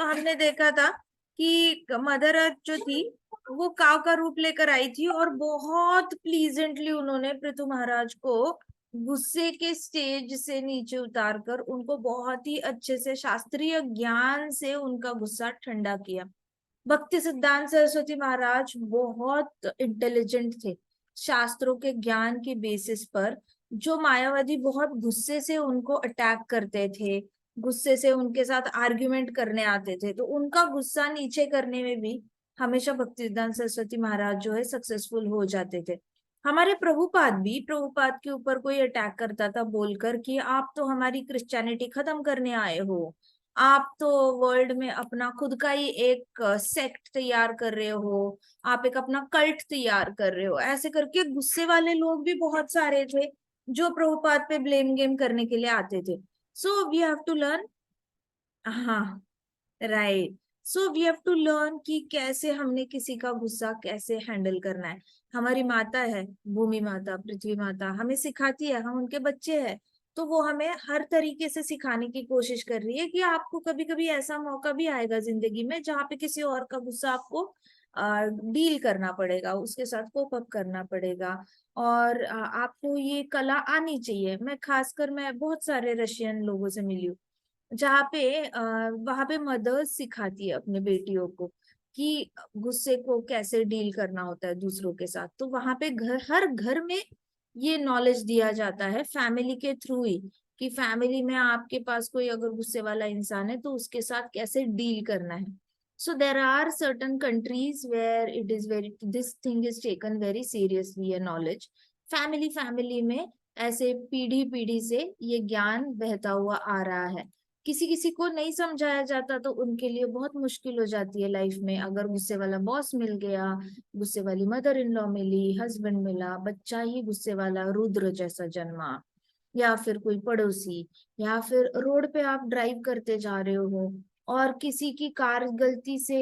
तो हमने देखा था कि मदर अर्थ जो थी वो काव का रूप लेकर आई थी और बहुत प्लीजेंटली उन्होंने पृथु महाराज को गुस्से के स्टेज से नीचे उतार कर उनको बहुत ही अच्छे से शास्त्रीय ज्ञान से उनका गुस्सा ठंडा किया। भक्ति सिद्धांत सरस्वती महाराज बहुत इंटेलिजेंट थे। शास्त्रों के ज्ञान के बेसिस पर जो मायावादी बहुत गुस्से से उनको अटैक करते थे, गुस्से से उनके साथ आर्ग्यूमेंट करने आते थे, तो उनका गुस्सा नीचे करने में भी हमेशा भक्ति सिद्धांत सरस्वती महाराज जो है सक्सेसफुल हो जाते थे। हमारे प्रभुपाद के ऊपर कोई अटैक करता था बोलकर कि आप तो हमारी क्रिश्चियनिटी खत्म करने आए हो, आप तो वर्ल्ड में अपना खुद का ही एक सेक्ट तैयार कर रहे हो, आप एक अपना कल्ट तैयार कर रहे हो, ऐसे करके गुस्से वाले लोग भी बहुत सारे थे जो प्रभुपाद पे ब्लेम गेम करने के लिए आते थे। So we have to learn. हाँ, right. So we have to learn कि कैसे हमने किसी का गुस्सा कैसे हैंडल करना है। हमारी माता है, भूमि माता, पृथ्वी माता हमें सिखाती है, हम उनके बच्चे हैं, तो वो हमें हर तरीके से सिखाने की कोशिश कर रही है कि आपको कभी कभी ऐसा मौका भी आएगा जिंदगी में जहाँ पे किसी और का गुस्सा आपको डील करना पड़ेगा, उसके साथ कोप अप करना पड़ेगा। और आपको ये कला आनी चाहिए। मैं बहुत सारे रशियन लोगों से मिली हूँ जहाँ पे वहां पे मदर्स सिखाती है अपने बेटियों को कि गुस्से को कैसे डील करना होता है दूसरों के साथ। तो वहां पे हर घर में ये नॉलेज दिया जाता है फैमिली के थ्रू ही, कि फैमिली में आपके पास कोई अगर गुस्से वाला इंसान है तो उसके साथ कैसे डील करना है। So there are certain countries where it is very this thing is taken very seriously, ये नॉलेज फैमिली फैमिली में ऐसे पीढ़ी पीढ़ी से ये ज्ञान बहता हुआ आ रहा है। किसी किसी को नहीं समझाया जाता तो उनके लिए बहुत मुश्किल हो जाती है लाइफ में। अगर गुस्से वाला बॉस मिल गया, गुस्से वाली मदर इन लॉ मिली, हस्बैंड मिला, बच्चा ही गुस्से वाला रुद्र जैसा जन्मा, या फिर कोई पड़ोसी, या फिर रोड पे आप ड्राइव करते जा रहे हो और किसी की कार गलती से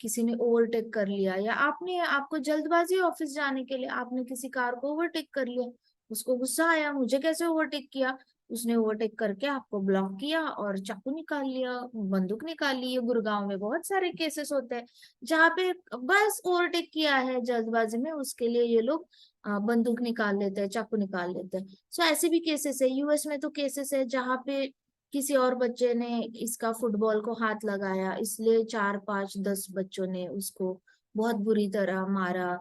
किसी ने ओवरटेक कर लिया, या आपको जल्दबाजी ऑफिस जाने के लिए आपने किसी कार को ओवरटेक कर लिया, उसको गुस्सा आया मुझे कैसे ओवरटेक किया, उसने ओवरटेक करके आपको ब्लॉक किया और चाकू निकाल लिया, बंदूक निकाल ली। ये गुड़गांव में बहुत सारे केसेस होते हैं जहाँ पे बस ओवरटेक किया है जल्दबाजी में, उसके लिए ये लोग बंदूक निकाल लेते हैं, चाकू निकाल लेते हैं। सो ऐसे भी केसेस है। यूएस में तो केसेस है जहाँ पे किसी और बच्चे ने इसका फुटबॉल को हाथ लगाया, इसलिए 4 5 10 बच्चों ने उसको बहुत बुरी तरह मारा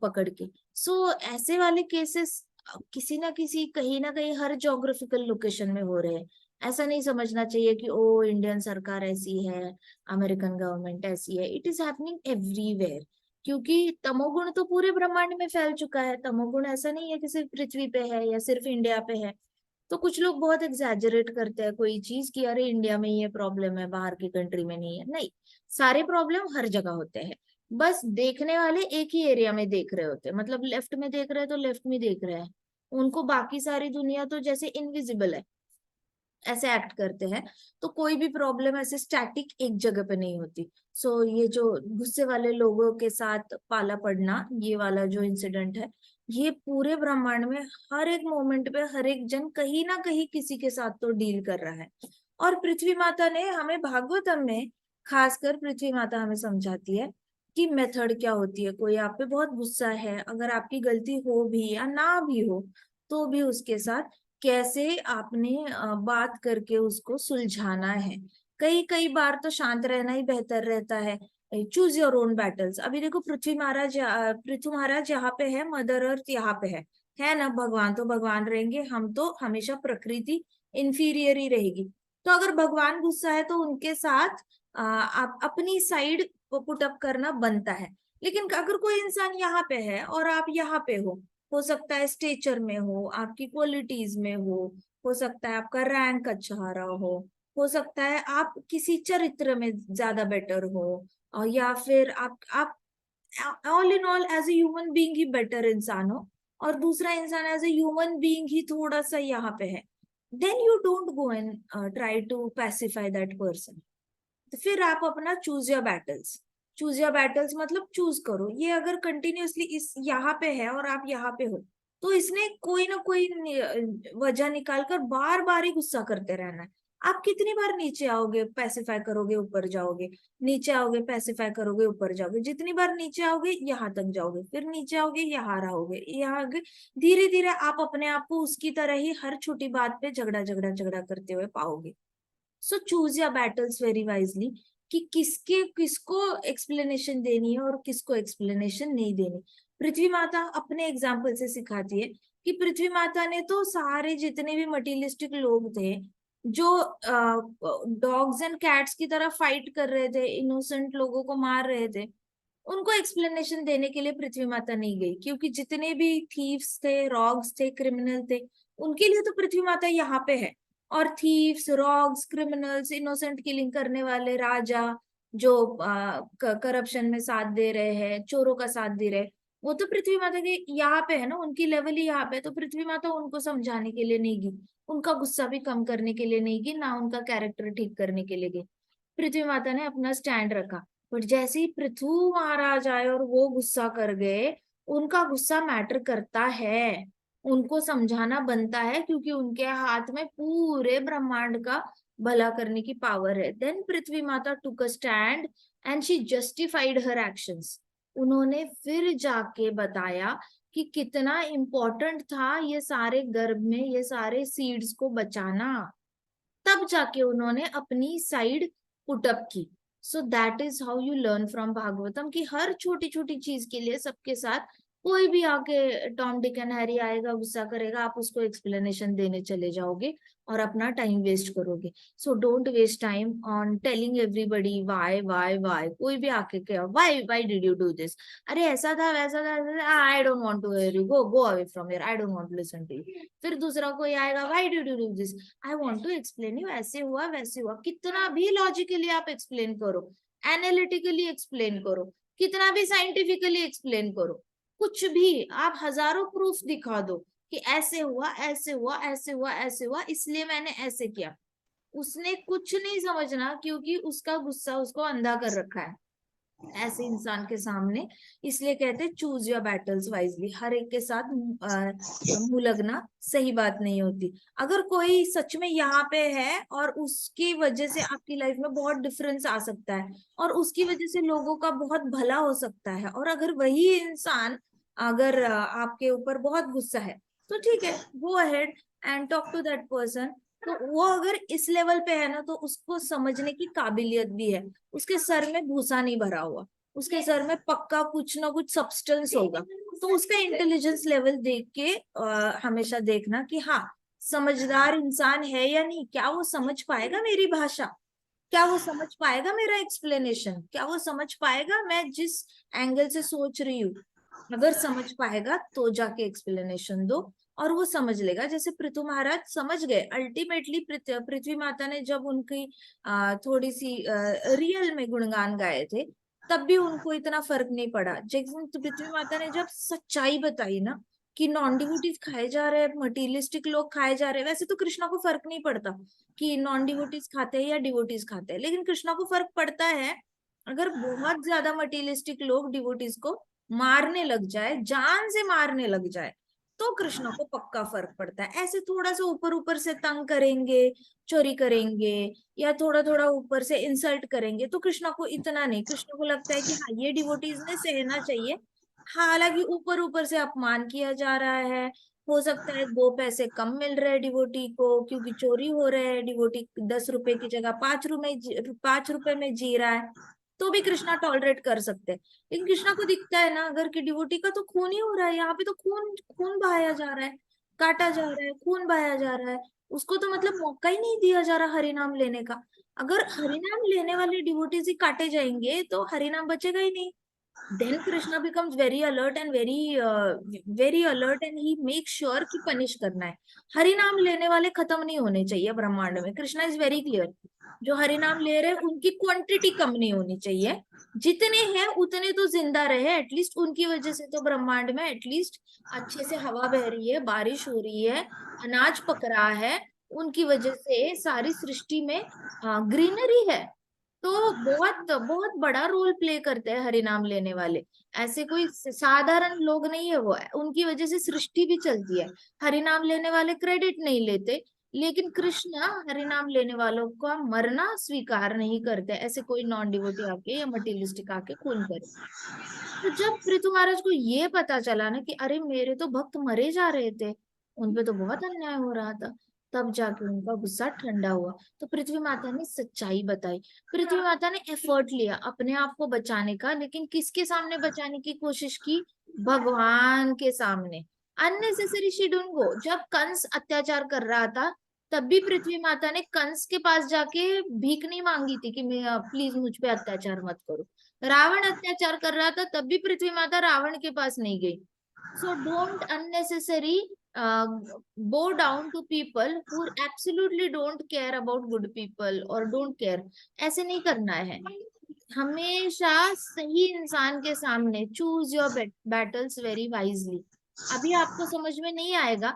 पकड़ के। सो ऐसे वाले केसेस किसी ना किसी कहीं ना कहीं हर जोग्राफिकल लोकेशन में हो रहे हैं। ऐसा नहीं समझना चाहिए कि ओ इंडियन सरकार ऐसी है, अमेरिकन गवर्नमेंट ऐसी है। इट इज हैपनिंग एवरीवेयर, क्योंकि तमोगुण तो पूरे ब्रह्मांड में फैल चुका है। तमोगुण ऐसा नहीं है कि सिर्फ पृथ्वी पे है या सिर्फ इंडिया पे है। तो कुछ लोग बहुत एग्जैजरेट करते हैं कोई चीज कि अरे इंडिया में ये प्रॉब्लम है, बाहर की कंट्री में नहीं है। नहीं, सारे प्रॉब्लम हर जगह होते हैं। बस देखने वाले एक ही एरिया में देख रहे होते हैं, मतलब लेफ्ट में देख रहे हैं तो लेफ्ट में देख रहे हैं, उनको बाकी सारी दुनिया तो जैसे इनविजिबल है, ऐसे एक्ट करते हैं। तो कोई भी प्रॉब्लम ऐसे स्टैटिक एक जगह पे नहीं होती। सो ये जो गुस्से वाले लोगों के साथ पाला पड़ना, ये वाला जो इंसिडेंट है, ये पूरे ब्रह्मांड में हर एक मोमेंट पे हर एक जन कहीं ना कहीं किसी के साथ तो डील कर रहा है। और पृथ्वी माता ने हमें भागवतम में, खासकर पृथ्वी माता हमें समझाती है कि मेथड क्या होती है। कोई आप पे बहुत गुस्सा है, अगर आपकी गलती हो भी या ना भी हो तो भी उसके साथ कैसे आपने बात करके उसको सुलझाना है। कई कई बार तो शांत रहना ही बेहतर रहता है। Choose your own battles. अभी देखो पृथ्वी महाराज यहाँ पे है, मदर अर्थ यहाँ पे है ना। भगवान तो भगवान रहेंगे, हम तो हमेशा प्रकृति इंफीरियर ही रहेगी। तो अगर भगवान गुस्सा है तो उनके साथ आप अपनी साइड पुट अप करना बनता है। लेकिन अगर कोई इंसान यहाँ पे है और आप यहाँ पे हो सकता है स्टेचर में आपकी क्वालिटीज में हो सकता है आपका रैंक अच्छा रहा हो सकता है आप किसी चरित्र में ज्यादा बेटर हो, और या फिर आप all in all as a human being ही बेटर इंसान हो, और दूसरा इंसान एज ए ह्यूमन बीइंग ही थोड़ा सा यहाँ पे है, then you don't go and try to pacify that person. तो फिर आप अपना चूज योर बैटल्स मतलब चूज करो। ये अगर कंटिन्यूअसली इस यहाँ पे है और आप यहाँ पे हो तो इसने कोई ना कोई वजह निकाल कर बार बार ही गुस्सा करते रहना है। आप कितनी बार नीचे आओगे, पैसिफाई करोगे, ऊपर जाओगे, नीचे आओगे, पैसिफाई करोगे, ऊपर जाओगे, जितनी बार नीचे आओगे यहाँ तक जाओगे, फिर नीचे आओगे यहाँ रहोगे, यहाँ आगे, धीरे धीरे आप अपने आप को उसकी तरह ही हर छोटी बात पे झगड़ा झगड़ा झगड़ा करते हुए पाओगे। सो choose your battles very wisely कि किसके किसको एक्सप्लेनेशन देनी है और किसको एक्सप्लेनेशन नहीं देनी। पृथ्वी माता अपने एग्जाम्पल से सिखाती है कि पृथ्वी माता ने तो सारे जितने भी मटीरियलिस्टिक लोग थे जो डॉग्स एंड कैट्स की तरह फाइट कर रहे थे, इनोसेंट लोगों को मार रहे थे, उनको एक्सप्लेनेशन देने के लिए पृथ्वी माता नहीं गई, क्योंकि जितने भी थीव्स थे, रॉग्स थे, क्रिमिनल थे, उनके लिए तो पृथ्वी माता यहाँ पे है। और थीव्स, रॉग्स, क्रिमिनल्स, इनोसेंट किलिंग करने वाले राजा जो करप्शन में साथ दे रहे हैं, चोरों का साथ दे रहे हैं, वो तो पृथ्वी माता के यहाँ पे है ना, उनकी लेवल ही यहाँ पे है। तो पृथ्वी माता उनको समझाने के लिए नहीं गई, उनका गुस्सा भी कम करने के लिए नहीं गई, ना उनका कैरेक्टर ठीक करने के लिए गई। पृथ्वी माता ने अपना स्टैंड रखा। बट जैसे ही पृथु महाराज आए और वो गुस्सा कर गए, उनका गुस्सा मैटर करता है, उनको समझाना बनता है, क्योंकि उनके हाथ में पूरे ब्रह्मांड का भला करने की पावर है। Then Prithvi Mata took a stand and she justified her actions. उन्होंने फिर जाके बताया कि कितना इम्पोर्टेंट था ये सारे गर्भ में ये सारे सीड्स को बचाना। तब जाके उन्होंने अपनी साइड पुटअप की। सो that is how you learn from Bhagavatam कि हर छोटी छोटी चीज के लिए सबके साथ कोई भी आके टॉम डिक एंड हैरी आएगा, गुस्सा करेगा, आप उसको एक्सप्लेनेशन देने चले जाओगे और अपना टाइम वेस्ट करोगे। So don't waste time on telling everybody why. कोई भी आके क्या why did you do this, अरे ऐसा था वैसा था, I don't want to hear you, go go away from here, I don't want to listen to you. फिर दूसरा कोई आएगा, why did you do this, I want to explain you, ऐसे हुआ वैसे हुआ। कितना भी लॉजिकली आप एक्सप्लेन करो, एनालिटिकली एक्सप्लेन करो, कितना भी साइंटिफिकली एक्सप्लेन करो, कुछ भी आप हजारों प्रूफ दिखा दो कि ऐसे हुआ ऐसे हुआ ऐसे हुआ ऐसे हुआ, इसलिए मैंने ऐसे किया, उसने कुछ नहीं समझना, क्योंकि उसका गुस्सा उसको अंधा कर रखा है ऐसे इंसान के सामने। इसलिए कहते हैं चूज योर बैटल्स वाइजली। हर एक के साथ मुंह लगना सही बात नहीं होती। अगर कोई सच में यहाँ पे है और उसकी वजह से आपकी लाइफ में बहुत डिफरेंस आ सकता है और उसकी वजह से लोगों का बहुत भला हो सकता है, और अगर वही इंसान अगर आपके ऊपर बहुत गुस्सा है, तो ठीक है, go ahead and talk to that person. तो वो अगर इस लेवल पे है ना, तो उसको समझने की काबिलियत भी है, उसके सर में भूसा नहीं भरा हुआ, उसके सर में पक्का कुछ ना कुछ सब्सटेंस होगा। तो उसका इंटेलिजेंस लेवल देख के हमेशा देखना कि हाँ, समझदार इंसान है या नहीं, क्या वो समझ पाएगा मेरी भाषा, क्या वो समझ पाएगा मेरा एक्सप्लेनेशन, क्या वो समझ पाएगा मैं जिस एंगल से सोच रही हूँ। अगर समझ पाएगा तो जाके एक्सप्लेनेशन दो, और वो समझ लेगा। जैसे पृथु महाराज समझ गए अल्टीमेटली। पृथ्वी माता ने जब उनकी थोड़ी सी रियल में गुणगान गाए थे, तब भी उनको इतना फर्क नहीं पड़ा। जैसे पृथ्वी माता ने जब सच्चाई बताई ना कि नॉन डिवोटीज खाए जा रहे हैं, मटीरियलिस्टिक लोग खाए जा रहे हैं, वैसे तो कृष्णा को फर्क नहीं पड़ता कि नॉन डिवोटीज खाते हैं या डिवोटीज खाते हैं, लेकिन कृष्णा को फर्क पड़ता है अगर बहुत ज्यादा मटीरियलिस्टिक लोग डिवोटीज को मारने लग जाए, जान से मारने लग जाए, तो कृष्णा को पक्का फर्क पड़ता है। ऐसे थोड़ा सा ऊपर ऊपर से तंग करेंगे, चोरी करेंगे, या थोड़ा थोड़ा ऊपर से इंसल्ट करेंगे, तो कृष्णा को इतना नहीं। कृष्णा को लगता है कि हाँ, ये डिवोटीज ने सहना चाहिए, हालांकि ऊपर ऊपर से अपमान किया जा रहा है, हो सकता है 2 पैसे कम मिल रहे हैं डिवोटी को क्योंकि चोरी हो रहे हैं, डिवोटी 10 रुपए की जगह 5 रुपए में जी रहा है, तो भी कृष्णा टॉलरेट कर सकते हैं। लेकिन कृष्णा को दिखता है ना अगर कि डिवोटी का तो खून ही हो रहा है, यहाँ पे तो खून खून बहाया जा रहा है, काटा जा रहा है, खून बहाया जा रहा है, उसको तो मतलब मौका ही नहीं दिया जा रहा हरिनाम लेने का। अगर हरिनाम लेने वाले डिवोटीज ही काटे जाएंगे तो हरिनाम बचेगा ही नहीं। then Krishna becomes very alert and very alert and he makes sure कि पनिश करना है। हरि नाम लेने वाले खत्म नहीं होने चाहिए ब्रह्मांड में। कृष्णा इज वेरी क्लियर, जो हरि नाम ले रहे हैं उनकी क्वांटिटी कम नहीं होनी चाहिए, जितने हैं उतने तो जिंदा रहे एटलीस्ट, उनकी वजह से तो ब्रह्मांड में एटलीस्ट अच्छे से हवा बह रही है, बारिश हो रही है, अनाज पक रहा है, उनकी वजह से सारी सृष्टि में ग्रीनरी है। तो बहुत बहुत बड़ा रोल प्ले करते हैं हरिनाम लेने वाले। ऐसे कोई साधारण लोग नहीं है वो, उनकी वजह से सृष्टि भी चलती है। हरिनाम लेने वाले क्रेडिट नहीं लेते, लेकिन कृष्ण हरिनाम लेने वालों का मरना स्वीकार नहीं करते, ऐसे कोई नॉन डिवोटी आके या मटीरियलिस्टिक आके खून करे। तो जब पृथु महाराज को ये पता चला ना कि अरे मेरे तो भक्त मरे जा रहे थे, उनपे तो बहुत अन्याय हो रहा था, तब जाके उनका गुस्सा ठंडा हुआ। तो पृथ्वी माता ने सच्चाई बताई। पृथ्वी माता ने एफर्ट लिया अपने आप को बचाने का, लेकिन किसके सामने बचाने की कोशिश की? भगवान के सामने। Unnecessary she didn't go. जब कंस अत्याचार कर रहा था, तब भी पृथ्वी माता ने कंस के पास जाके भीख नहीं मांगी थी कि मैं प्लीज मुझ पे अत्याचार मत करो। रावण अत्याचार कर रहा था, तब भी पृथ्वी माता रावण के पास नहीं गई। So don't unnecessary bow down to people who absolutely don't care about good people or don't care। ऐसे नहीं करना है। हमेशा सही इंसान के सामने choose your battles very wisely. अभी आपको समझ में नहीं आएगा,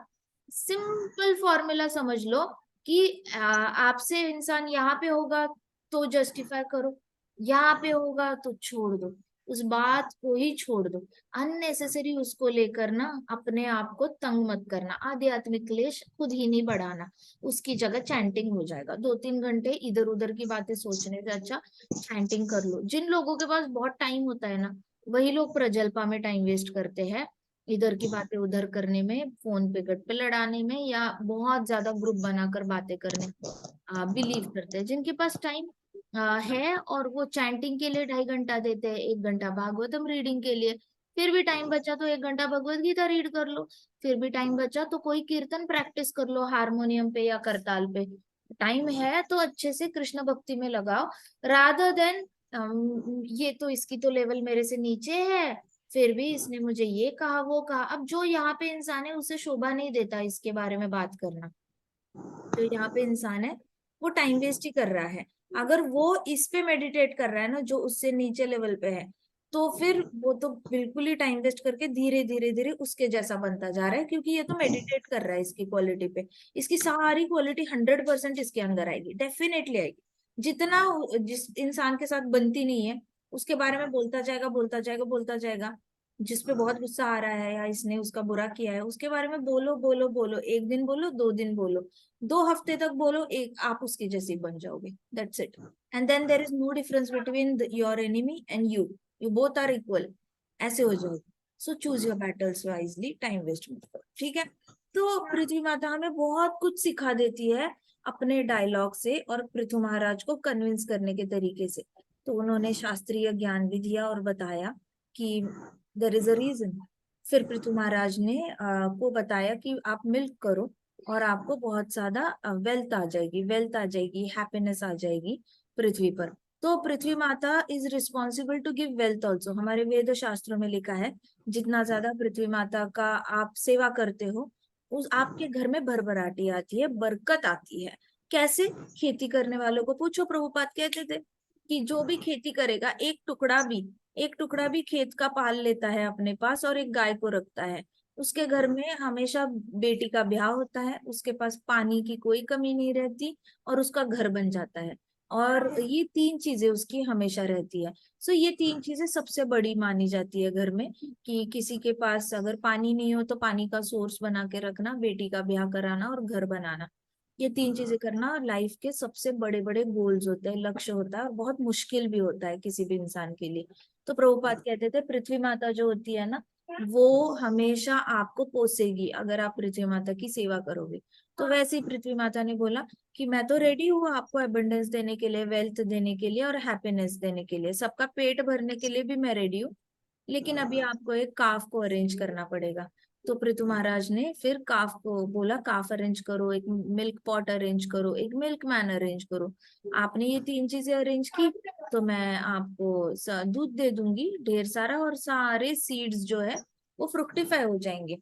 सिंपल फॉर्मूला समझ लो कि आपसे इंसान यहाँ पे होगा तो जस्टिफाई करो, यहाँ पे होगा तो छोड़ दो, उस बात को ही छोड़ दो। अननेसेसरी उसको लेकर ना अपने आप को तंग मत करना, आध्यात्मिक क्लेश खुद ही नहीं बढ़ाना। उसकी जगह चैंटिंग हो जाएगा। 2-3 घंटे इधर उधर की बातें सोचने से अच्छा चैंटिंग कर लो। जिन लोगों के पास बहुत टाइम होता है ना, वही लोग प्रजल्पा में टाइम वेस्ट करते हैं, इधर की बातें उधर करने में, फोन पे गट पे लड़ाने में, या बहुत ज्यादा ग्रुप बनाकर बातें करने बिलीव करते हैं। जिनके पास टाइम है और वो चैंटिंग के लिए 2.5 घंटा देते हैं, 1 घंटा भागवतम रीडिंग के लिए, फिर भी टाइम बचा तो 1 घंटा भगवत गीता रीड कर लो, फिर भी टाइम बचा तो कोई कीर्तन प्रैक्टिस कर लो हारमोनियम पे या करताल पे। टाइम है तो अच्छे से कृष्ण भक्ति में लगाओ, रादर देन ये तो इसकी तो लेवल मेरे से नीचे है, फिर भी इसने मुझे ये कहा वो कहा। अब जो यहाँ पे इंसान है उसे शोभा नहीं देता इसके बारे में बात करना। जो यहाँ पे इंसान है वो टाइम वेस्ट ही कर रहा है। अगर वो इस पे मेडिटेट कर रहा है ना जो उससे नीचे लेवल पे है, तो फिर वो तो बिल्कुल ही टाइम वेस्ट करके धीरे धीरे धीरे उसके जैसा बनता जा रहा है, क्योंकि ये तो मेडिटेट कर रहा है इसकी क्वालिटी पे। इसकी सारी क्वालिटी 100% इसके अंदर आएगी, डेफिनेटली आएगी। जितना जिस इंसान के साथ बनती नहीं है उसके बारे में बोलता जाएगा बोलता जाएगा बोलता जाएगा। जिसपे बहुत गुस्सा आ रहा है या इसने उसका बुरा किया है उसके बारे में बोलो बोलो बोलो, 1 दिन बोलो, 2 दिन बोलो, 2 हफ्ते तक बोलो, एक आप उसकी जैसी बन जाओगे। That's it. And then there is no difference between your enemy and you both are equal. ऐसे हो जाओगे। So choose your battles wisely, time waste मत करो, ठीक है। तो पृथ्वी माता हमें बहुत कुछ सिखा देती है अपने डायलॉग से और पृथ्वी महाराज को कन्विंस करने के तरीके से। तो उन्होंने शास्त्रीय ज्ञान भी दिया और बताया कि देर इज अ रीजन। फिर पृथ्वी महाराज ने को बताया कि आप मिल्क करो और आपको बहुत ज्यादा वेल्थ आ जाएगी, वेल्थ आ जाएगी, हैप्पीनेस आ जाएगी पृथ्वी पर। तो पृथ्वी माता is responsible to give wealth also. हमारे वेद शास्त्रों में लिखा है जितना ज्यादा पृथ्वी माता का आप सेवा करते हो उस आपके घर में भरभराटी आती है, बरकत आती है। कैसे? खेती करने वालों को पूछो, प्रभुपाद कहते थे कि जो भी खेती करेगा, एक टुकड़ा भी खेत का पाल लेता है अपने पास और एक गाय को रखता है, उसके घर में हमेशा बेटी का ब्याह होता है, उसके पास पानी की कोई कमी नहीं रहती और उसका घर बन जाता है। और ये 3 चीजें उसकी हमेशा रहती है। सो ये 3 चीजें सबसे बड़ी मानी जाती है घर में, कि किसी के पास अगर पानी नहीं हो तो पानी का सोर्स बना के रखना, बेटी का ब्याह कराना और घर बनाना। ये 3 चीजें करना लाइफ के सबसे बड़े बड़े गोल्स होते हैं, लक्ष्य होता है, और बहुत मुश्किल भी होता है किसी भी इंसान के लिए। तो प्रभुपाद कहते थे पृथ्वी माता जो होती है ना, वो हमेशा आपको पोसेगी अगर आप पृथ्वी माता की सेवा करोगे। तो वैसे ही पृथ्वी माता ने बोला कि मैं तो रेडी हूँ आपको अबंडेंस देने के लिए, वेल्थ देने के लिए और हैप्पीनेस देने के लिए, सबका पेट भरने के लिए भी मैं रेडी हूँ, लेकिन अभी आपको एक काफ को अरेंज करना पड़ेगा। तो पृथु महाराज ने फिर काफ को बोला काफ अरेंज करो, एक मिल्क पॉट अरेंज करो, एक मिल्क मैन अरेंज करो। आपने ये 3 चीजें अरेंज की तो मैं आपको दूध दे दूंगी ढेर सारा, और सारे सीड्स जो है वो फ्रुक्टिफाई हो जाएंगे।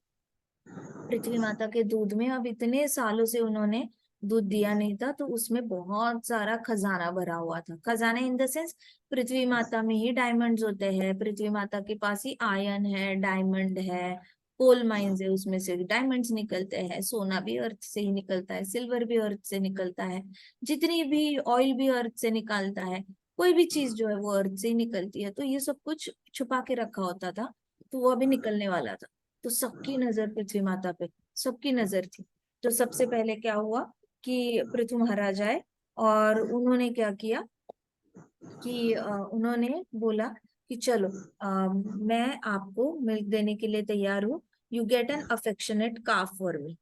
पृथ्वी माता के दूध में अब इतने सालों से उन्होंने दूध दिया नहीं था, तो उसमें बहुत सारा खजाना भरा हुआ था। खजाना इन द सेंस, पृथ्वी माता में ही डायमंड्स होते हैं, पृथ्वी माता के पास ही आयरन है, डायमंड है, कोल माइंस है, उसमें से डायमंड्स निकलते हैं, सोना भी अर्थ से ही निकलता है, सिल्वर भी अर्थ से निकलता है, जितनी भी ऑयल भी अर्थ से निकलता है, कोई भी चीज जो है वो अर्थ से ही निकलती है। तो ये सब कुछ छुपा के रखा होता था, तो वो अभी निकलने वाला था। तो सबकी नजर पृथ्वी माता पे, सबकी नजर थी। तो सबसे पहले क्या हुआ कि पृथु महाराज आए और उन्होंने क्या किया कि उन्होंने बोला कि चलो मैं आपको मिल्क देने के लिए तैयार हूँ, you get an affectionate calf for me.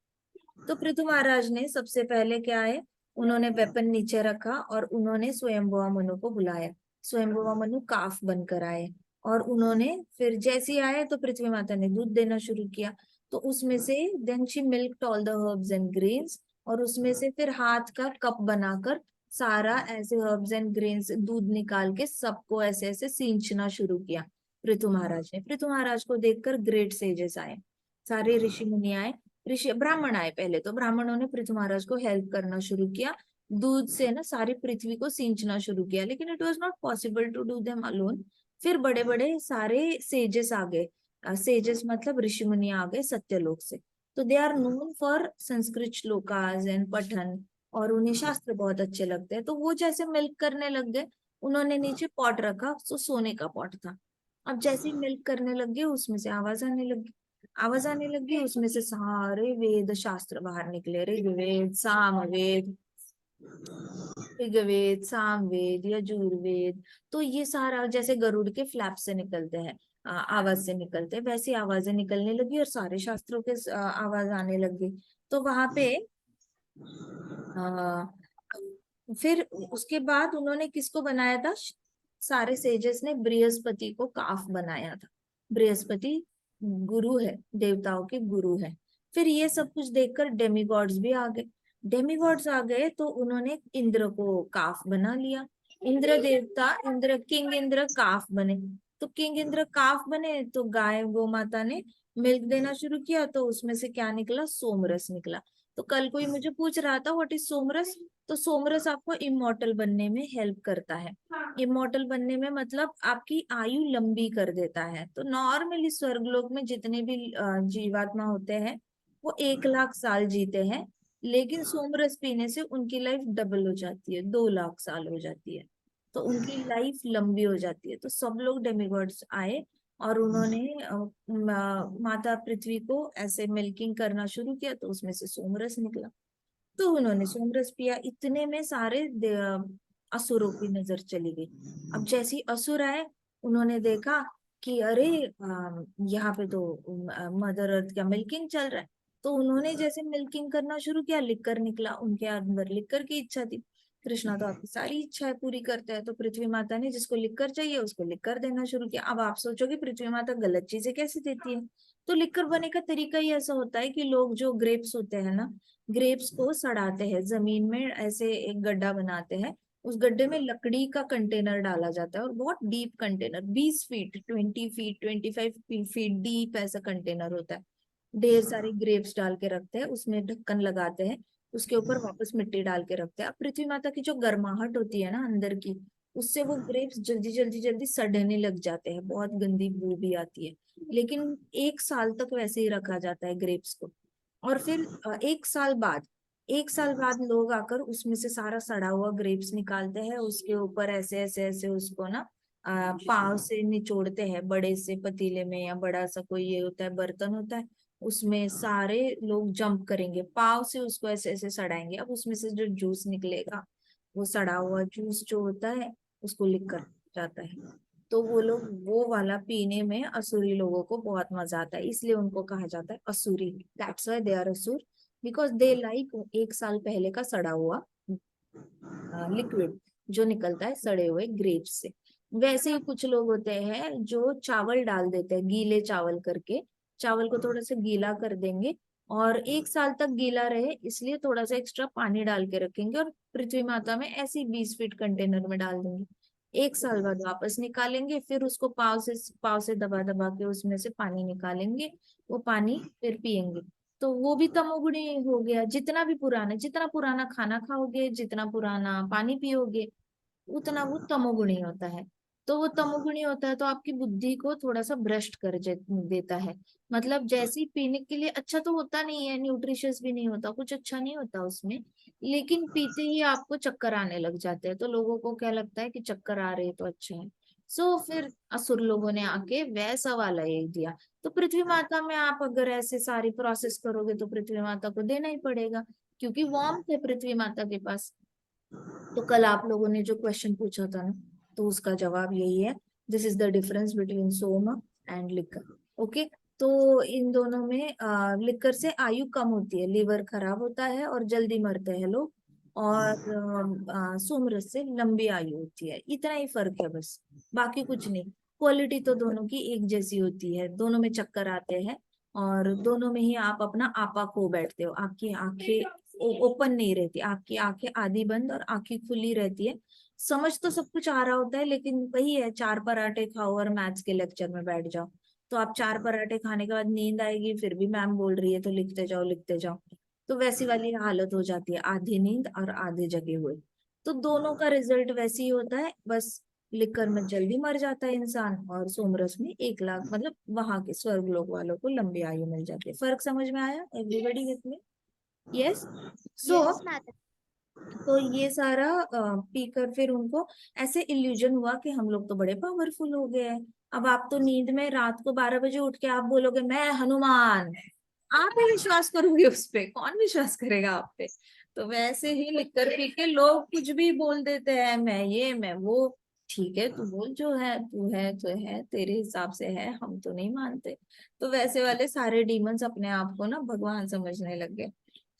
तो पृथु महाराज ने सबसे पहले क्या है, उन्होंने वेपन नीचे रखा और उन्होंने स्वयंभुवा मनु को बुलाया। स्वयंभुवा मनु काफ बनकर आए और उन्होंने फिर जैसे ही आए तो पृथ्वी माता ने दूध देना शुरू किया। तो उसमें से then she milked all the herbs and grains, और उसमें से फिर हाथ का कप बनाकर सारा ऐसे हर्ब्स एंड ग्रेन्स दूध निकाल के सबको ऐसे ऐसे सींचना शुरू किया पृथु महाराज ने। पृथु महाराज को देखकर ग्रेट सेजेस आए, सारे ऋषि मुनि आए, ऋषि ब्राह्मण आए। पहले तो ब्राह्मणों ने पृथ्वी महाराज को हेल्प करना शुरू किया, दूध से ना सारी पृथ्वी को सींचना शुरू किया, लेकिन it was not possible to do them alone. फिर बड़े बड़े सारे सेजेस आ गए, सेजेस मतलब ऋषि मुनि आ गए सत्यलोक से। तो they are known for Sanskrit shlokas and पठन, और उन्हें शास्त्र बहुत अच्छे लगते हैं। तो वो जैसे मिल्क करने लग गए, उन्होंने नीचे पॉट रखा, तो सोने का पॉट था। अब जैसे ही मिल्क करने लग गए उसमें से आवाज आने लगी, आवाज आने लगी, उसमें से सारे वेद शास्त्र बाहर निकले, ऋग्वेद, सामवेद, ऋग्वेद, सामवेद, यजुर्वेद। तो ये सारा जैसे गरुड़ के फ्लैप से निकलते हैं, आवाज से निकलते हैं, वैसी आवाजें निकलने लगी और सारे शास्त्रों के आवाज आने लग गई। तो वहां पे आ, फिर उसके बाद उन्होंने किसको बनाया था, सारे सेजेस ने बृहस्पति को काफ बनाया था। बृहस्पति गुरु है, देवताओं के गुरु है। फिर ये सब कुछ देखकर डेमीगॉड्स भी आ गए। डेमीगॉड्स आ गए तो उन्होंने इंद्र को काफ बना लिया। इंद्र देवता, इंद्र किंग इंद्र काफ बने। तो किंग इंद्र काफ बने तो गाय गौ माता ने मिल्क देना शुरू किया, तो उसमें से क्या निकला, सोमरस निकला। तो कल कोई मुझे पूछ रहा था व्हाट इज सोमरस, तो सोमरस आपको इमोर्टल बनने में हेल्प करता है। इमोर्टल बनने में मतलब आपकी आयु लंबी कर देता है। तो नॉर्मली स्वर्गलोक में जितने भी जीवात्मा होते हैं वो 1 लाख साल जीते हैं, लेकिन सोमरस पीने से उनकी लाइफ डबल हो जाती है, 2 लाख साल हो जाती है। तो उनकी लाइफ लंबी हो जाती है। तो सब लोग डेमिगॉड्स आए और उन्होंने माता पृथ्वी को ऐसे मिल्किंग करना शुरू किया, तो उसमें से सोमरस निकला। तो उन्होंने सोमरस पिया, इतने में सारे असुरों की नजर चली गई। अब जैसे ही असुर आए, उन्होंने देखा कि अरे यहाँ पे तो मदर अर्थ का मिल्किंग चल रहा है। तो उन्होंने जैसे मिल्किंग करना शुरू किया, लिकर निकला, उनके अंदर लिकर की इच्छा थी। कृष्णा तो आपकी सारी इच्छाएं पूरी करते हैं, तो पृथ्वी माता ने जिसको लिकर चाहिए उसको लिकर देना शुरू किया। अब आप सोचोगे पृथ्वी माता गलत चीजें कैसे देती है, तो लिकर बने का तरीका ही ऐसा होता है कि लोग जो ग्रेप्स होते हैं ना, ग्रेप्स को सड़ाते हैं, जमीन में ऐसे एक गड्ढा बनाते हैं, उस गड्ढे में लकड़ी का कंटेनर डाला जाता है, और बहुत deep container, 20 feet, 20 feet, 25 feet deep ऐसा कंटेनर होता है। ढेर सारी ग्रेप्स डाल के रखते हैं, उसमें ढक्कन लगाते हैं, उसके ऊपर वापस मिट्टी डाल के रखते हैं। अब पृथ्वी माता की जो गर्माहट होती है ना अंदर की, उससे वो ग्रेप्स जल्दी जल्दी जल्दी सड़ने लग जाते हैं, बहुत गंदी बू भी आती है। लेकिन 1 साल तक वैसे ही रखा जाता है ग्रेप्स को। और फिर 1 साल बाद लोग आकर उसमें से सारा सड़ा हुआ ग्रेप्स निकालते हैं, उसके ऊपर ऐसे ऐसे ऐसे उसको ना पाव से निचोड़ते हैं, बड़े से पतीले में या बड़ा सा कोई ये होता है बर्तन होता है, उसमें सारे लोग जंप करेंगे, पाव से उसको ऐसे ऐसे सड़ाएंगे। अब उसमें से जो जूस निकलेगा, वो सड़ा हुआ जूस जो होता है उसको लिक कर जाता है। तो वो लोग वो वाला पीने में असुरी लोगों को बहुत मजा आता है, इसलिए उनको कहा जाता है असुरी। दैट्स व्हाई दे आर असुर, बिकॉज दे लाइक 1 साल पहले का सड़ा हुआ लिक्विड जो निकलता है सड़े हुए ग्रेप्स से। वैसे ही कुछ लोग होते हैं जो चावल डाल देते हैं, गीले चावल करके, चावल को थोड़ा सा गीला कर देंगे और 1 साल तक गीला रहे इसलिए थोड़ा सा एक्स्ट्रा पानी डाल के रखेंगे और पृथ्वी माता में ऐसे ही 20 फीट कंटेनर में डाल देंगे। 1 साल बाद वापस निकालेंगे, फिर उसको पाव से दबा दबा के उसमें से पानी निकालेंगे, वो पानी फिर पियेंगे। तो वो भी तमोगुणी हो गया। जितना पुराना खाना खाओगे, जितना पुराना पानी पियोगे, उतना वो तमोगुणी होता है। तो वो तमोगुणी होता है तो आपकी बुद्धि को थोड़ा सा भ्रष्ट कर देता है। मतलब जैसे ही पीने के लिए अच्छा तो होता नहीं है, न्यूट्रिशियस भी नहीं होता, कुछ अच्छा नहीं होता उसमें, लेकिन पीते ही आपको चक्कर आने लग जाते हैं। तो लोगों को क्या लगता है कि चक्कर आ रहे हैं तो अच्छा है। फिर असुर लोगों ने आके वैसा वाला ये दिया। तो पृथ्वी माता में आप अगर ऐसे सारी प्रोसेस करोगे तो पृथ्वी माता को देना ही पड़ेगा। क्योंकि वार्म थे पृथ्वी माता के पास। तो कल आप लोगों ने जो क्वेश्चन पूछा था ना, तो उसका जवाब यही है। This is the difference between soma and liquor. Okay. तो इन दोनों में लिकर से आयु कम होती है, लीवर खराब होता है और जल्दी मरते हैं लोग। और सोमरस से लंबी आयु होती है। इतना ही फर्क है बस, बाकी कुछ नहीं। क्वालिटी तो दोनों की एक जैसी होती है, दोनों में चक्कर आते हैं और दोनों में ही आप अपना आपा खो बैठते हो। आपकी आंखें ओपन नहीं रहती, आपकी आंखें आधी बंद और आंखें खुली रहती है। समझ तो सब कुछ आ रहा होता है, लेकिन वही है, चार पराठे खाओ और मैथ्स के लेक्चर में बैठ जाओ। तो आप चार पराठे खाने के बाद नींद आएगी, फिर भी मैम बोल रही है तो लिखते जाओ लिखते जाओ। तो वैसी वाली हालत हो जाती है, आधी नींद और आधे जगे हुए। तो दोनों का रिजल्ट वैसे ही होता है, बस लिकर में जल्दी मर जाता है इंसान और सोमरस में 1 लाख, मतलब वहां के स्वर्ग लोक वालों को लंबी आयु मिल जाती है। फर्क समझ में आया everybody with me? Yes. So yes madam. तो ये सारा पीकर फिर उनको ऐसे इल्यूजन हुआ कि हम लोग तो बड़े पावरफुल हो गए हैं। अब आप तो नींद में रात को 12 बजे उठ के आप बोलोगे मैं हनुमान, आप ही विश्वास करोगे उस पे? कौन विश्वास करेगा आप पे? तो वैसे ही लिकर पी के लोग कुछ भी बोल देते हैं, मैं ये मैं वो। ठीक है, तू बोल, जो है तू है तो है, तेरे हिसाब से है, हम तो नहीं मानते। तो वैसे वाले सारे डीमंस अपने आप को ना भगवान समझने लग गए।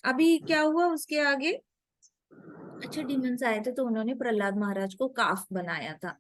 अभी क्या हुआ उसके आगे? अच्छे डिमंस आए थे तो उन्होंने प्रहलाद महाराज को काफ बनाया था।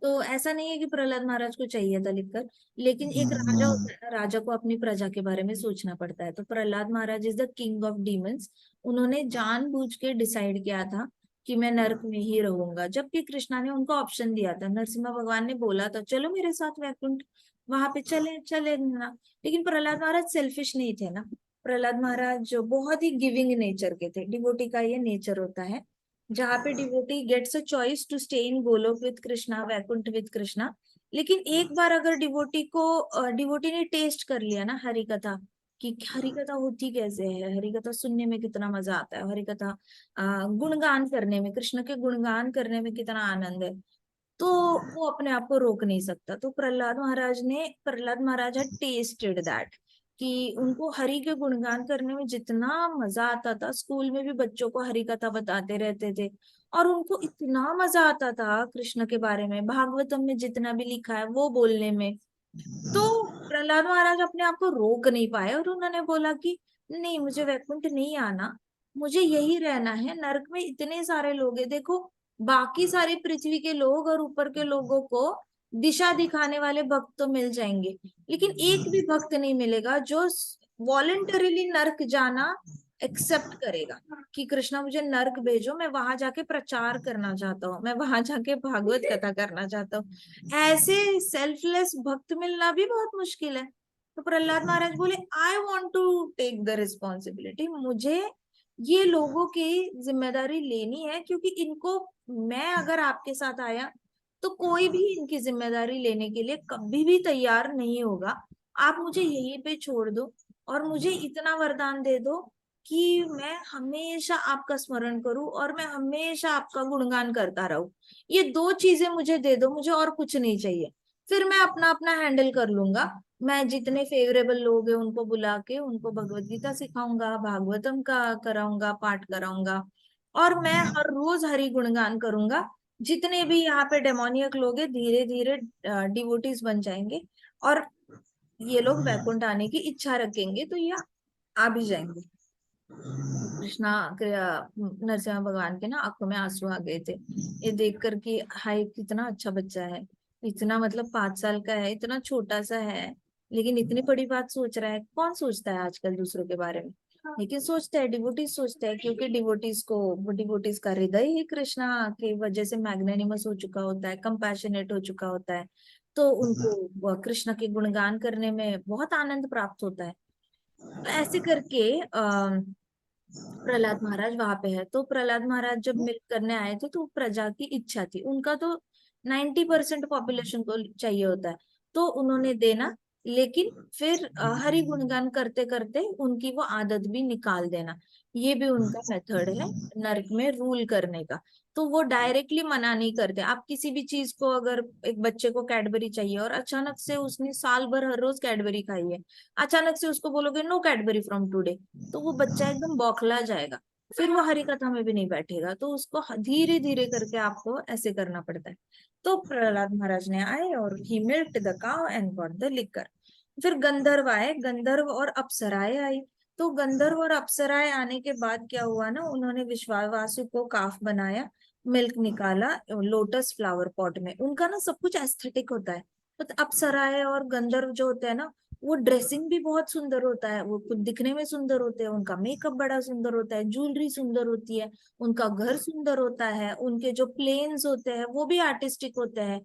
तो ऐसा नहीं है कि प्रहलाद महाराज को चाहिए था लिखकर, लेकिन एक राजा होता है ना, राजा को अपनी प्रजा के बारे में सोचना पड़ता है। तो Prahlad Maharaj is the king of demons. उन्होंने जानबूझ के डिसाइड किया था कि मैं नर्क में ही रहूंगा, जबकि कृष्णा ने उनको ऑप्शन दिया था। नरसिम्हा भगवान ने बोला था चलो मेरे साथ वैकुंठ, वहां पे चले चले ना। लेकिन प्रहलाद महाराज सेल्फिश नहीं थे ना। प्रहलाद महाराज जो बहुत ही गिविंग नेचर के थे, डिवोटी का ये नेचर होता है, जहाँ पे devotee gets a choice to stay in Goloka with Krishna, Vaikuntha with Krishna. लेकिन एक बार अगर डिवोटी ने टेस्ट कर लिया ना हरि कथा, कि हरि कथा होती कैसे है, हरि कथा सुनने में कितना मजा आता है, हरि कथा गुणगान करने में, कृष्ण के गुणगान करने में कितना आनंद है, तो वो अपने आप को रोक नहीं सकता। तो प्रहलाद महाराज had टेस्टेड दैट, कि उनको हरि के गुणगान करने में जितना मजा आता था। स्कूल में भी बच्चों को हरि कथा बताते रहते थे और उनको इतना मजा आता था कृष्ण के बारे में, भागवतम में जितना भी लिखा है वो बोलने में। तो प्रहलाद महाराज अपने आप को रोक नहीं पाए और उन्होंने बोला कि नहीं, मुझे वैकुंठ नहीं आना, मुझे यही रहना है। नरक में इतने सारे लोग हैं, देखो बाकी सारे पृथ्वी के लोग और ऊपर के लोगों को दिशा दिखाने वाले भक्त तो मिल जाएंगे, लेकिन एक भी भक्त नहीं मिलेगा जो वॉलेंटरीली नर्क जाना एक्सेप्ट करेगा कि कृष्णा मुझे नर्क भेजो, मैं वहां जाके प्रचार करना चाहता हूँ, मैं वहां जाके भागवत कथा करना चाहता हूँ। ऐसे सेल्फलेस भक्त मिलना भी बहुत मुश्किल है। तो प्रहलाद महाराज बोले I want to take the responsibility, मुझे ये लोगों की जिम्मेदारी लेनी है, क्योंकि इनको, मैं अगर आपके साथ आया तो कोई भी इनकी जिम्मेदारी लेने के लिए कभी भी तैयार नहीं होगा। आप मुझे यहीं पे छोड़ दो और मुझे इतना वरदान दे दो कि मैं हमेशा आपका स्मरण करूं और मैं हमेशा आपका गुणगान करता रहूं। ये 2 चीजें मुझे दे दो, मुझे और कुछ नहीं चाहिए। फिर मैं अपना अपना हैंडल कर लूंगा। मैं जितने फेवरेबल लोग हैं उनको बुला के उनको भगवत गीता सिखाऊंगा, भागवतम का कराऊंगा, पाठ कराऊंगा, और मैं हर रोज हरि गुणगान करूंगा। जितने भी यहाँ पे डेमोनियक लोग हैं धीरे धीरे डिवोटीज बन जाएंगे और ये लोग वैकुंठ आने की इच्छा रखेंगे, तो ये आ भी जाएंगे। कृष्णा नरसिम्हा भगवान के ना आंखों में आंसू आ गए थे, ये देख कर कि हाय कितना अच्छा बच्चा है, इतना मतलब 5 साल का है, इतना छोटा सा है, लेकिन इतनी बड़ी बात सोच रहा है। कौन सोचता है आजकल दूसरों के बारे में? लेकिन सोचता है, डिवोटीज सोचता है, क्योंकि डिवोटीज का हृदय ही कृष्णा की वजह से मैग्नेनिमस हो चुका होता है, कंपैशनेट हो चुका होता है। तो उनको कृष्ण के गुणगान करने में बहुत आनंद प्राप्त होता है। तो ऐसे करके प्रहलाद महाराज वहां पे है। तो प्रहलाद महाराज जब मिल करने आए थे तो प्रजा की इच्छा थी, उनका तो 90% पॉपुलेशन को चाहिए होता है, तो उन्होंने देना। लेकिन फिर हरि गुणगान करते करते उनकी वो आदत भी निकाल देना, ये भी उनका मेथड है नर्क में रूल करने का। तो वो डायरेक्टली मना नहीं करते। आप किसी भी चीज को, अगर एक बच्चे को कैडबरी चाहिए और अचानक से उसने साल भर हर रोज कैडबरी खाई है, अचानक से उसको बोलोगे नो कैडबरी फ्रॉम टुडे, तो वो बच्चा एकदम बौखला जाएगा। फिर वो हरी कथा में भी नहीं बैठेगा, तो उसको धीरे धीरे करके आपको ऐसे करना पड़ता है। तो प्रहलाद महाराज ने आए और he milked the cow and got the liquor. फिर गंधर्व आए, गंधर्व और अप्सराएं आई। तो गंधर्व और अप्सराएं आने के बाद क्या हुआ ना, उन्होंने विश्वावासु को काफ बनाया, मिल्क निकाला लोटस फ्लावर पॉट में। उनका ना सब कुछ एस्थेटिक होता है। तो अप्सराएं और गंधर्व जो होते हैं ना, वो ड्रेसिंग भी बहुत सुंदर होता है, वो खुद दिखने में सुंदर होते हैं, उनका मेकअप बड़ा सुंदर होता है, ज्वेलरी सुंदर होती है, उनका घर सुंदर होता है, उनके जो प्लेन्स होते हैं वो भी आर्टिस्टिक होते हैं।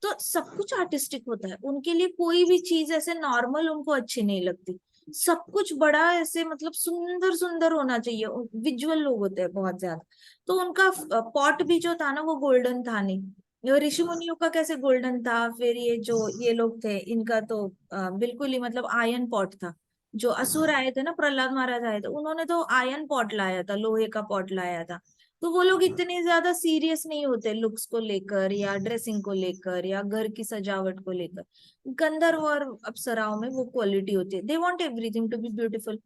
तो सब कुछ आर्टिस्टिक होता है उनके लिए, कोई भी चीज ऐसे नॉर्मल उनको अच्छी नहीं लगती। सब कुछ बड़ा ऐसे मतलब सुंदर सुंदर होना चाहिए। विजुअल लोग होते हैं बहुत ज्यादा। तो उनका पॉट भी जो था ना वो गोल्डन था नहीं। ये ऋषि मुनियों का कैसे गोल्डन था, फिर ये जो ये लोग थे इनका तो बिल्कुल ही मतलब आयन पॉट था। जो असुर आए थे ना, प्रहलाद महाराज आए थे, उन्होंने तो आयन पॉट लाया था, लोहे का पॉट लाया था। तो वो लोग इतने ज्यादा सीरियस नहीं होते लुक्स को लेकर या ड्रेसिंग को लेकर या घर की सजावट को लेकर। गंधर्व और अप्सराओं में वो क्वालिटी होती है, they want everything to be beautiful.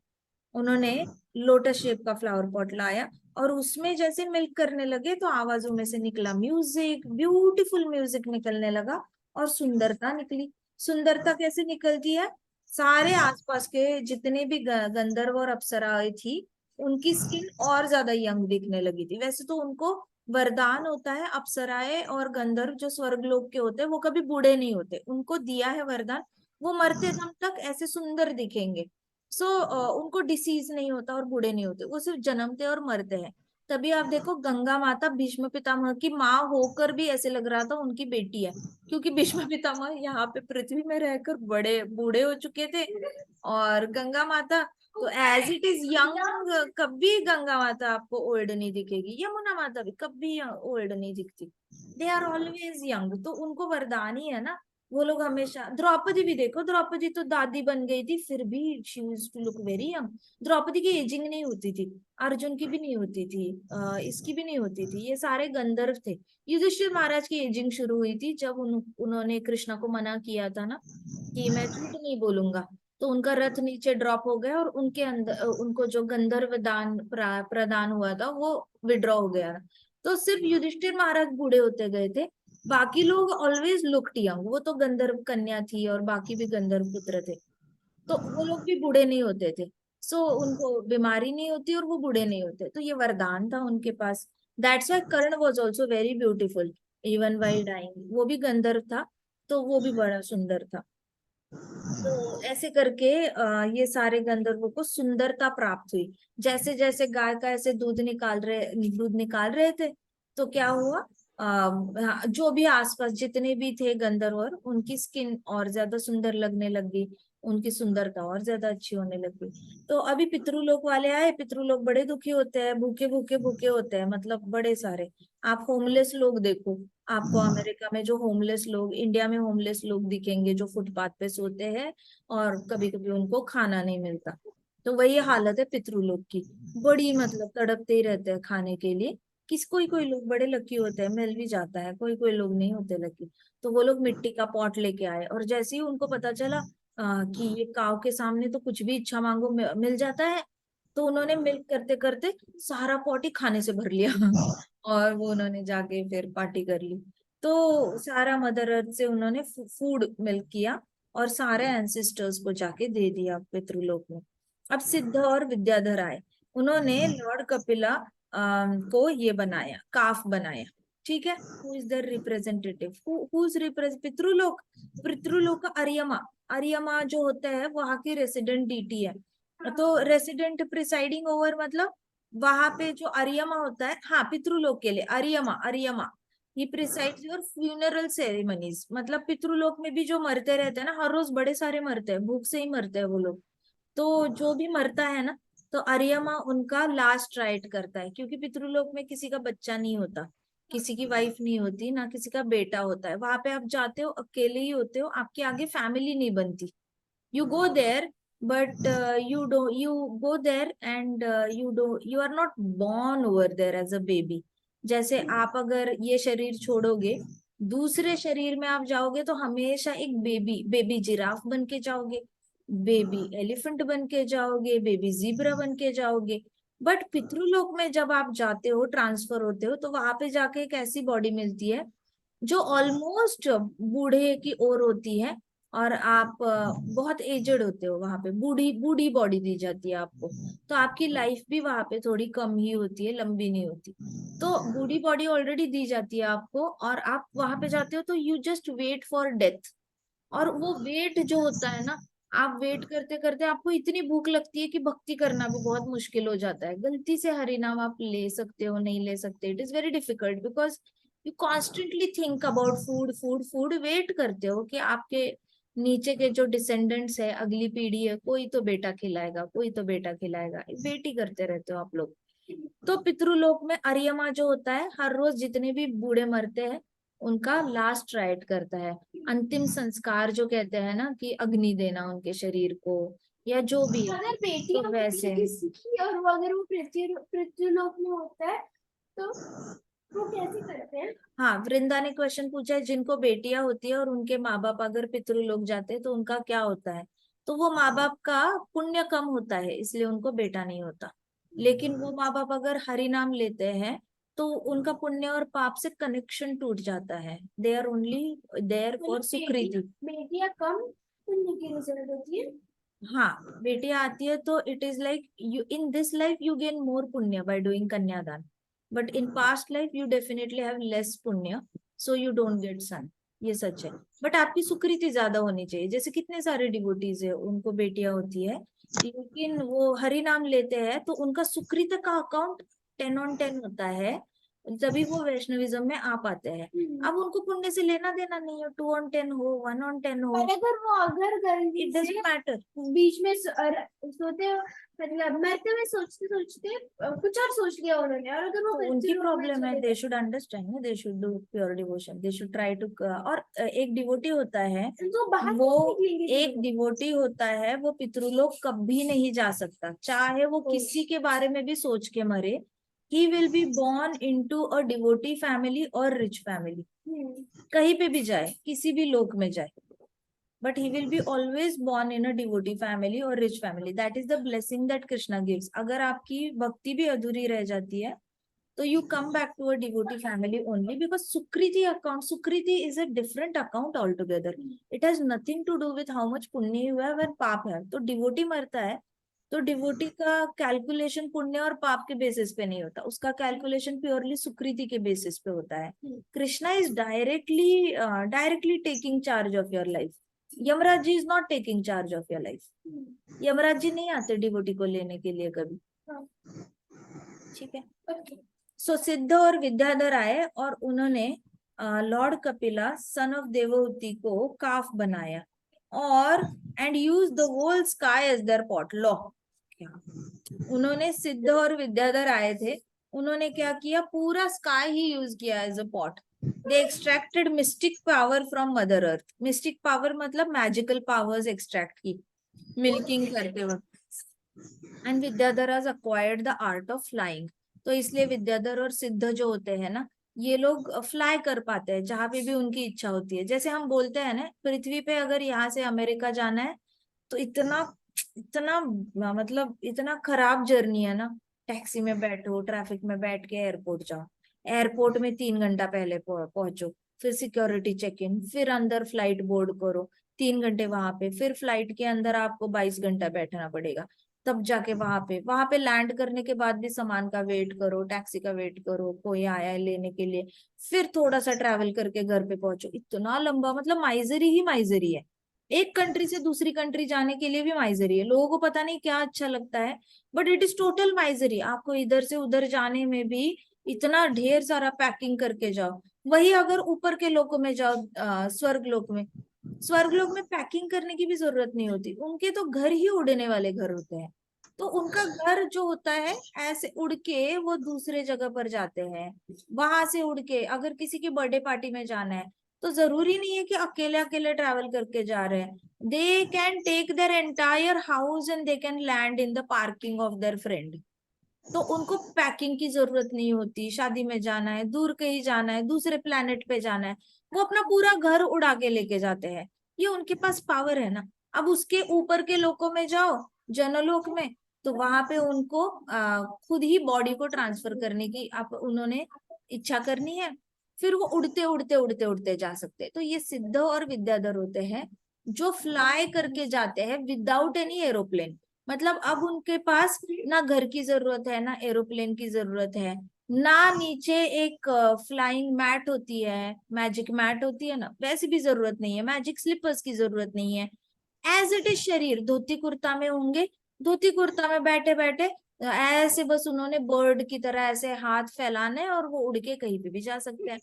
उन्होंने लोटस शेप का फ्लावर पॉट लाया और उसमें जैसे मिल्क करने लगे तो आवाजों में से निकला म्यूजिक, ब्यूटीफुल म्यूजिक निकलने लगा और सुंदरता निकली। सुंदरता कैसे निकलती है, सारे आसपास के जितने भी गंधर्व और अप्सराएं थी, उनकी स्किन और ज्यादा यंग दिखने लगी थी। वैसे तो उनको वरदान होता है, अप्सराएं और गंधर्व जो स्वर्गलोक के होते हैं वो कभी बूढ़े नहीं होते, उनको दिया है वरदान, वो मरते दम तक ऐसे सुंदर दिखेंगे। सो उनको डिसीज नहीं होता और बूढ़े नहीं होते, वो सिर्फ जन्मते और मरते हैं। तभी आप देखो गंगा माता भीष्म पितामह की माँ होकर भी ऐसे लग रहा था उनकी बेटी है, क्योंकि भीष्म पितामह यहाँ पे पृथ्वी में रहकर बड़े बूढ़े हो चुके थे। और गंगा माता तो एज इट इज यंग, कभी गंगा माता आपको ओल्ड नहीं दिखेगी, यमुना माता भी कभी ओल्ड नहीं दिखती, दे आर ऑलवेज यंग। तो उनको वरदान ही है ना, वो लोग हमेशा। द्रौपदी भी देखो, द्रौपदी तो दादी बन गई थी फिर भी she used to look very young. Draupadi की एजिंग नहीं होती थी, अर्जुन की भी नहीं होती थी, इसकी भी नहीं होती थी, ये सारे गंधर्व थे। युधिष्ठिर महाराज की एजिंग शुरू हुई थी जब उन्होंने कृष्णा को मना किया था ना कि मैं झूठ नहीं बोलूंगा। तो उनका रथ नीचे ड्रॉप हो गया और उनके अंदर उनको जो गंधर्व दान प्रदान हुआ था वो विड्रॉ हो गया। तो सिर्फ युधिष्ठिर महाराज बूढ़े होते गए थे, बाकी लोग ऑलवेज लुक्ड यंग। वो तो गंधर्व कन्या थी और बाकी भी गंधर्व पुत्र थे, तो वो लोग भी बूढ़े नहीं होते थे। सो उनको बीमारी नहीं होती और वो बूढ़े नहीं होते, तो ये वरदान था उनके पास। That's why Karna was also very beautiful even while dying, वो भी गंधर्व था, तो वो भी बड़ा सुंदर था। तो ऐसे करके ये सारे गंधर्वों को सुंदरता प्राप्त हुई। जैसे जैसे गाय का ऐसे दूध निकाल रहे थे, तो क्या हुआ, जो भी आसपास जितने भी थे गंधर्व और उनकी स्किन और ज्यादा सुंदर लगने लग गई, उनकी सुंदरता और ज्यादा अच्छी होने लग गई। तो अभी पितृलोक वाले आए, पितृलोक बड़े दुखी होते हैं, भूखे भूखे भूखे होते हैं, मतलब बड़े सारे। आप होमलेस लोग देखो, आपको अमेरिका में जो होमलेस लोग, इंडिया में होमलेस लोग दिखेंगे जो फुटपाथ पे सोते हैं और कभी कभी उनको खाना नहीं मिलता। तो वही हालत है पितृलोक की, बड़ी मतलब तड़पते ही रहते हैं खाने के लिए। कोई कोई लोग बड़े लकी होते हैं, मिल भी जाता है, कोई कोई लोग नहीं होते लकी। तो वो लोग मिट्टी का पॉट लेके आए और जैसे ही उनको पता चला कि ये काव के सामने तो कुछ भी इच्छा मांगो मिल जाता है, तो उन्होंने मिल्क करते करते सारा पॉट ही खाने से भर लिया और वो उन्होंने जाके फिर पार्टी कर ली। तो सारा मदर अर्थ से उन्होंने फूड मिल्क किया और सारे एंसेस्टर्स को जाके दे दिया पितृलोक में। अब सिद्ध और विद्याधर आए, उन्होंने लॉर्ड कपिला को ये बनाया, काफ बनाया। ठीक है, who is the representative, who is represent Pitriloka, Pitriloka का अरियमा। अरियमा जो होता है वहां की रेसिडेंट डीटी है। तो रेसिडेंट प्रिसाइडिंग ओवर मतलब वहां पे जो अरियमा होता है, हाँ पितृलोक के लिए अरियमा, अरियमा ही प्रिसाइड्स योर फ्यूनरल सेरेमनीज। मतलब पितृलोक में भी जो मरते रहते हैं ना, हर रोज बड़े सारे मरते हैं, भूख से ही मरते हैं वो लोग। तो जो भी मरता है ना, तो अरियमा उनका लास्ट राइट करता है, क्योंकि पितृलोक में किसी का बच्चा नहीं होता, किसी की वाइफ नहीं होती, ना किसी का बेटा होता है। वहां पे आप जाते हो अकेले ही होते हो, आपके आगे फैमिली नहीं बनती। You go there, but you go there and you are not born over there as a baby। जैसे आप अगर ये शरीर छोड़ोगे, दूसरे शरीर में आप जाओगे तो हमेशा एक बेबी, बेबी जिराफ बन के जाओगे, बेबी एलिफेंट बन के जाओगे, बेबी जीब्रा बन के जाओगे। बट पितृलोक में जब आप जाते हो, ट्रांसफर होते हो, तो वहां पे जाके एक ऐसी बॉडी मिलती है जो ऑलमोस्ट बूढ़े की ओर होती है, और आप बहुत एजेड होते हो, वहां पे बूढ़ी बूढ़ी बॉडी दी जाती है आपको। तो आपकी लाइफ भी वहां पे थोड़ी कम ही होती है, लंबी नहीं होती। तो बूढ़ी बॉडी ऑलरेडी दी जाती है आपको, और आप वहां पे जाते हो तो you just wait for death. और वो वेट जो होता है ना, आप वेट करते करते आपको इतनी भूख लगती है कि भक्ति करना भी बहुत मुश्किल हो जाता है। गलती से हरि नाम आप ले सकते हो, नहीं ले सकते, it is very difficult, because you constantly think about food food food. Wait करते हो कि आपके नीचे के जो डिसेंडेंट्स है, अगली पीढ़ी है, कोई तो बेटा खिलाएगा, कोई तो बेटा खिलाएगा, वेट ही करते रहते हो आप लोग। तो पितृलोक में अरियमा जो होता है, हर रोज जितने भी बूढ़े मरते हैं उनका लास्ट राइट करता है, अंतिम संस्कार जो कहते हैं ना, कि अग्नि देना उनके शरीर को, या जो भी है। अगर तो बेटियां वैसे किसी की और वो अगर वो पृथ्वीलोक में होता है तो वो कैसे करते हैं? हाँ, वृंदा ने क्वेश्चन पूछा है, जिनको बेटियां होती है और उनके माँ बाप अगर पितृलोक जाते हैं तो उनका क्या होता है। तो वो माँ बाप का पुण्य कम होता है, इसलिए उनको बेटा नहीं होता। लेकिन वो माँ बाप अगर हरि नाम लेते हैं तो उनका पुण्य और पाप से कनेक्शन टूट जाता है। They are only there for सुकृति। बेटियां कम पुण्य की रिजल्ट होती है। हाँ, बेटियां आती है तो it is like you in this life you gain more पुण्य बाय डूइंग कन्यादान, but in past life you definitely have less पुण्य, सो यू डोंट गेट सन। ये सच है। बट आपकी सुकृति ज्यादा होनी चाहिए। जैसे कितने सारे डिवोटीज है, उनको बेटियां होती है लेकिन वो हरि नाम लेते हैं, तो उनका सुकृत का अकाउंट 10/10 होता है, तभी वो वैष्णविज्म में आ पाते हैं। अब उनको पुण्य से लेना देना नहीं है, 2/10 हो, 1/10 हो, पर अगर वो अगर गलती इट से डजेंट मैटर। बीच में सोते मतलब मरते हुए सोचते सोचते कुछ और सोच लिया उन्होंने, और अगर वो तो उनकी पृथ्वीलोक में प्रॉब्लम है, चले दे गए should understand, they should do pure devotion, they should try to. और एक डिवोटी होता है, तो बाहर वो नहीं निकलेंगे एक डिवोटी होता है, वो पितृलोक कभी नहीं जा सकता, चाहे वो किसी के बारे में भी सोच के मरे। He will be born into a devotee family और रिच फैमिली, कहीं पे भी जाए, किसी भी लोक में जाए, but he will be always born in a devotee family or rich family. That is the blessing that Krishna gives. अगर आपकी भक्ति भी अधूरी रह जाती है तो you come back to a devotee family only, because sukriti account, sukriti is a different account altogether. It has nothing to do with how much पुण्य you have and पाप है। तो डिवोटी मरता है तो डिवोटी का कैलकुलेशन पुण्य और पाप के बेसिस पे नहीं होता, उसका कैलकुलेशन प्योरली सुकृति के बेसिस पे होता है। Krishna is directly taking charge of your life. Yamraj ji is not taking charge of your life. Yamraj ji नहीं आते डिवोटी को लेने के लिए कभी। ठीक है। सो सिद्ध और विद्याधर आए और उन्होंने lord Kapila son of Devahuti को काफ बनाया, और and use the whole sky as their pot. लॉ क्या उन्होंने, सिद्ध और विद्याधर आए थे, उन्होंने क्या किया, पूरा स्काई ही यूज किया as a pot. They extracted mystic power from mother earth. Mystic power मतलब मैजिकल पावर्स एक्सट्रैक्ट की मिल्किंग करते वक्त। And Vidyadhar has acquired the art of flying. तो इसलिए विद्याधर और सिद्ध जो होते हैं ना, ये लोग फ्लाई कर पाते हैं जहां पे भी उनकी इच्छा होती है। जैसे हम बोलते हैं ना, पृथ्वी पे अगर यहाँ से अमेरिका जाना है तो इतना इतना मतलब इतना खराब जर्नी है ना। टैक्सी में बैठो, ट्रैफिक में बैठ के एयरपोर्ट जाओ, एयरपोर्ट में 3 घंटा पहले पहुंचो, फिर सिक्योरिटी चेक इन, फिर अंदर फ्लाइट बोर्ड करो, 3 घंटे वहां पे, फिर फ्लाइट के अंदर आपको 22 घंटा बैठना पड़ेगा, तब जाके वहां पे लैंड करने के बाद भी सामान का वेट करो, टैक्सी का वेट करो, कोई आया है लेने के लिए, फिर थोड़ा सा ट्रैवल करके घर पे पहुंचो। इतना लंबा, मतलब माइजरी ही माइजरी है। एक कंट्री से दूसरी कंट्री जाने के लिए भी माइजरी है। लोगों को पता नहीं क्या अच्छा लगता है, but it is total misery. आपको इधर से उधर जाने में भी इतना ढेर सारा पैकिंग करके जाओ। वही अगर ऊपर के लोकों में जाओ, स्वर्ग लोक में, स्वर्ग लोक में पैकिंग करने की भी जरूरत नहीं होती, उनके तो घर ही उड़ने वाले घर होते हैं। तो उनका घर जो होता है, ऐसे उड़ के वो दूसरे जगह पर जाते हैं। वहां से उड़ के अगर किसी की बर्थडे पार्टी में जाना है तो जरूरी नहीं है कि अकेले अकेले ट्रैवल करके जा रहे हैं। They can take their entire house and they can land in the parking of their friend. तो उनको पैकिंग की जरूरत नहीं होती। शादी में जाना है, दूर कहीं जाना है, दूसरे प्लेनेट पे जाना है, वो अपना पूरा घर उड़ा के लेके जाते हैं। ये उनके पास पावर है ना। अब उसके ऊपर के लोकों में जाओ, जनलोक में, तो वहां पे उनको खुद ही बॉडी को ट्रांसफर करने की आप उन्होंने इच्छा करनी है, फिर वो उड़ते उड़ते उड़ते उड़ते जा सकते हैं। तो ये सिद्ध और विद्याधर होते हैं जो फ्लाई करके जाते हैं विदाउट एनी एरोप्लेन। मतलब अब उनके पास ना घर की जरूरत है, ना एरोप्लेन की जरूरत है, ना नीचे एक फ्लाइंग मैट होती है, मैजिक मैट होती है ना, वैसी भी जरूरत नहीं है, मैजिक स्लीपर्स की जरूरत नहीं है। एज इट इज शरीर धोती कुर्ता में होंगे, धोती कुर्ता में बैठे बैठे ऐसे बस उन्होंने बर्ड की तरह ऐसे हाथ फैलाने और वो उड़ के कहीं पे भी जा सकते हैं।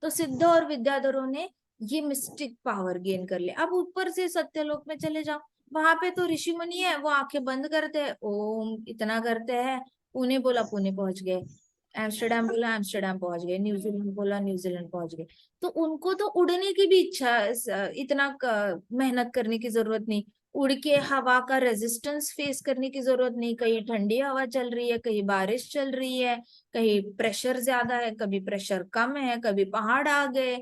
तो सिद्ध और विद्याधरों ने ये मिस्टिक पावर गेन कर लिया। अब ऊपर से सत्यलोक में चले जाओ, वहां पे तो ऋषि मुनि है, वो आंखें बंद करते हैं, ओम इतना करते हैं, पुणे बोला पुणे पहुंच गए, एम्स्टरडेम बोला एम्स्टरडेम पहुंच गए, न्यूजीलैंड बोला न्यूजीलैंड पहुंच गए। तो उनको तो उड़ने की भी इच्छा, इतना मेहनत करने की जरूरत नहीं, उड़ के हवा का रेजिस्टेंस फेस करने की जरूरत नहीं, कहीं ठंडी हवा चल रही है, कहीं बारिश चल रही है, कहीं प्रेशर ज्यादा है, कभी प्रेशर कम है, कभी पहाड़ आ गए,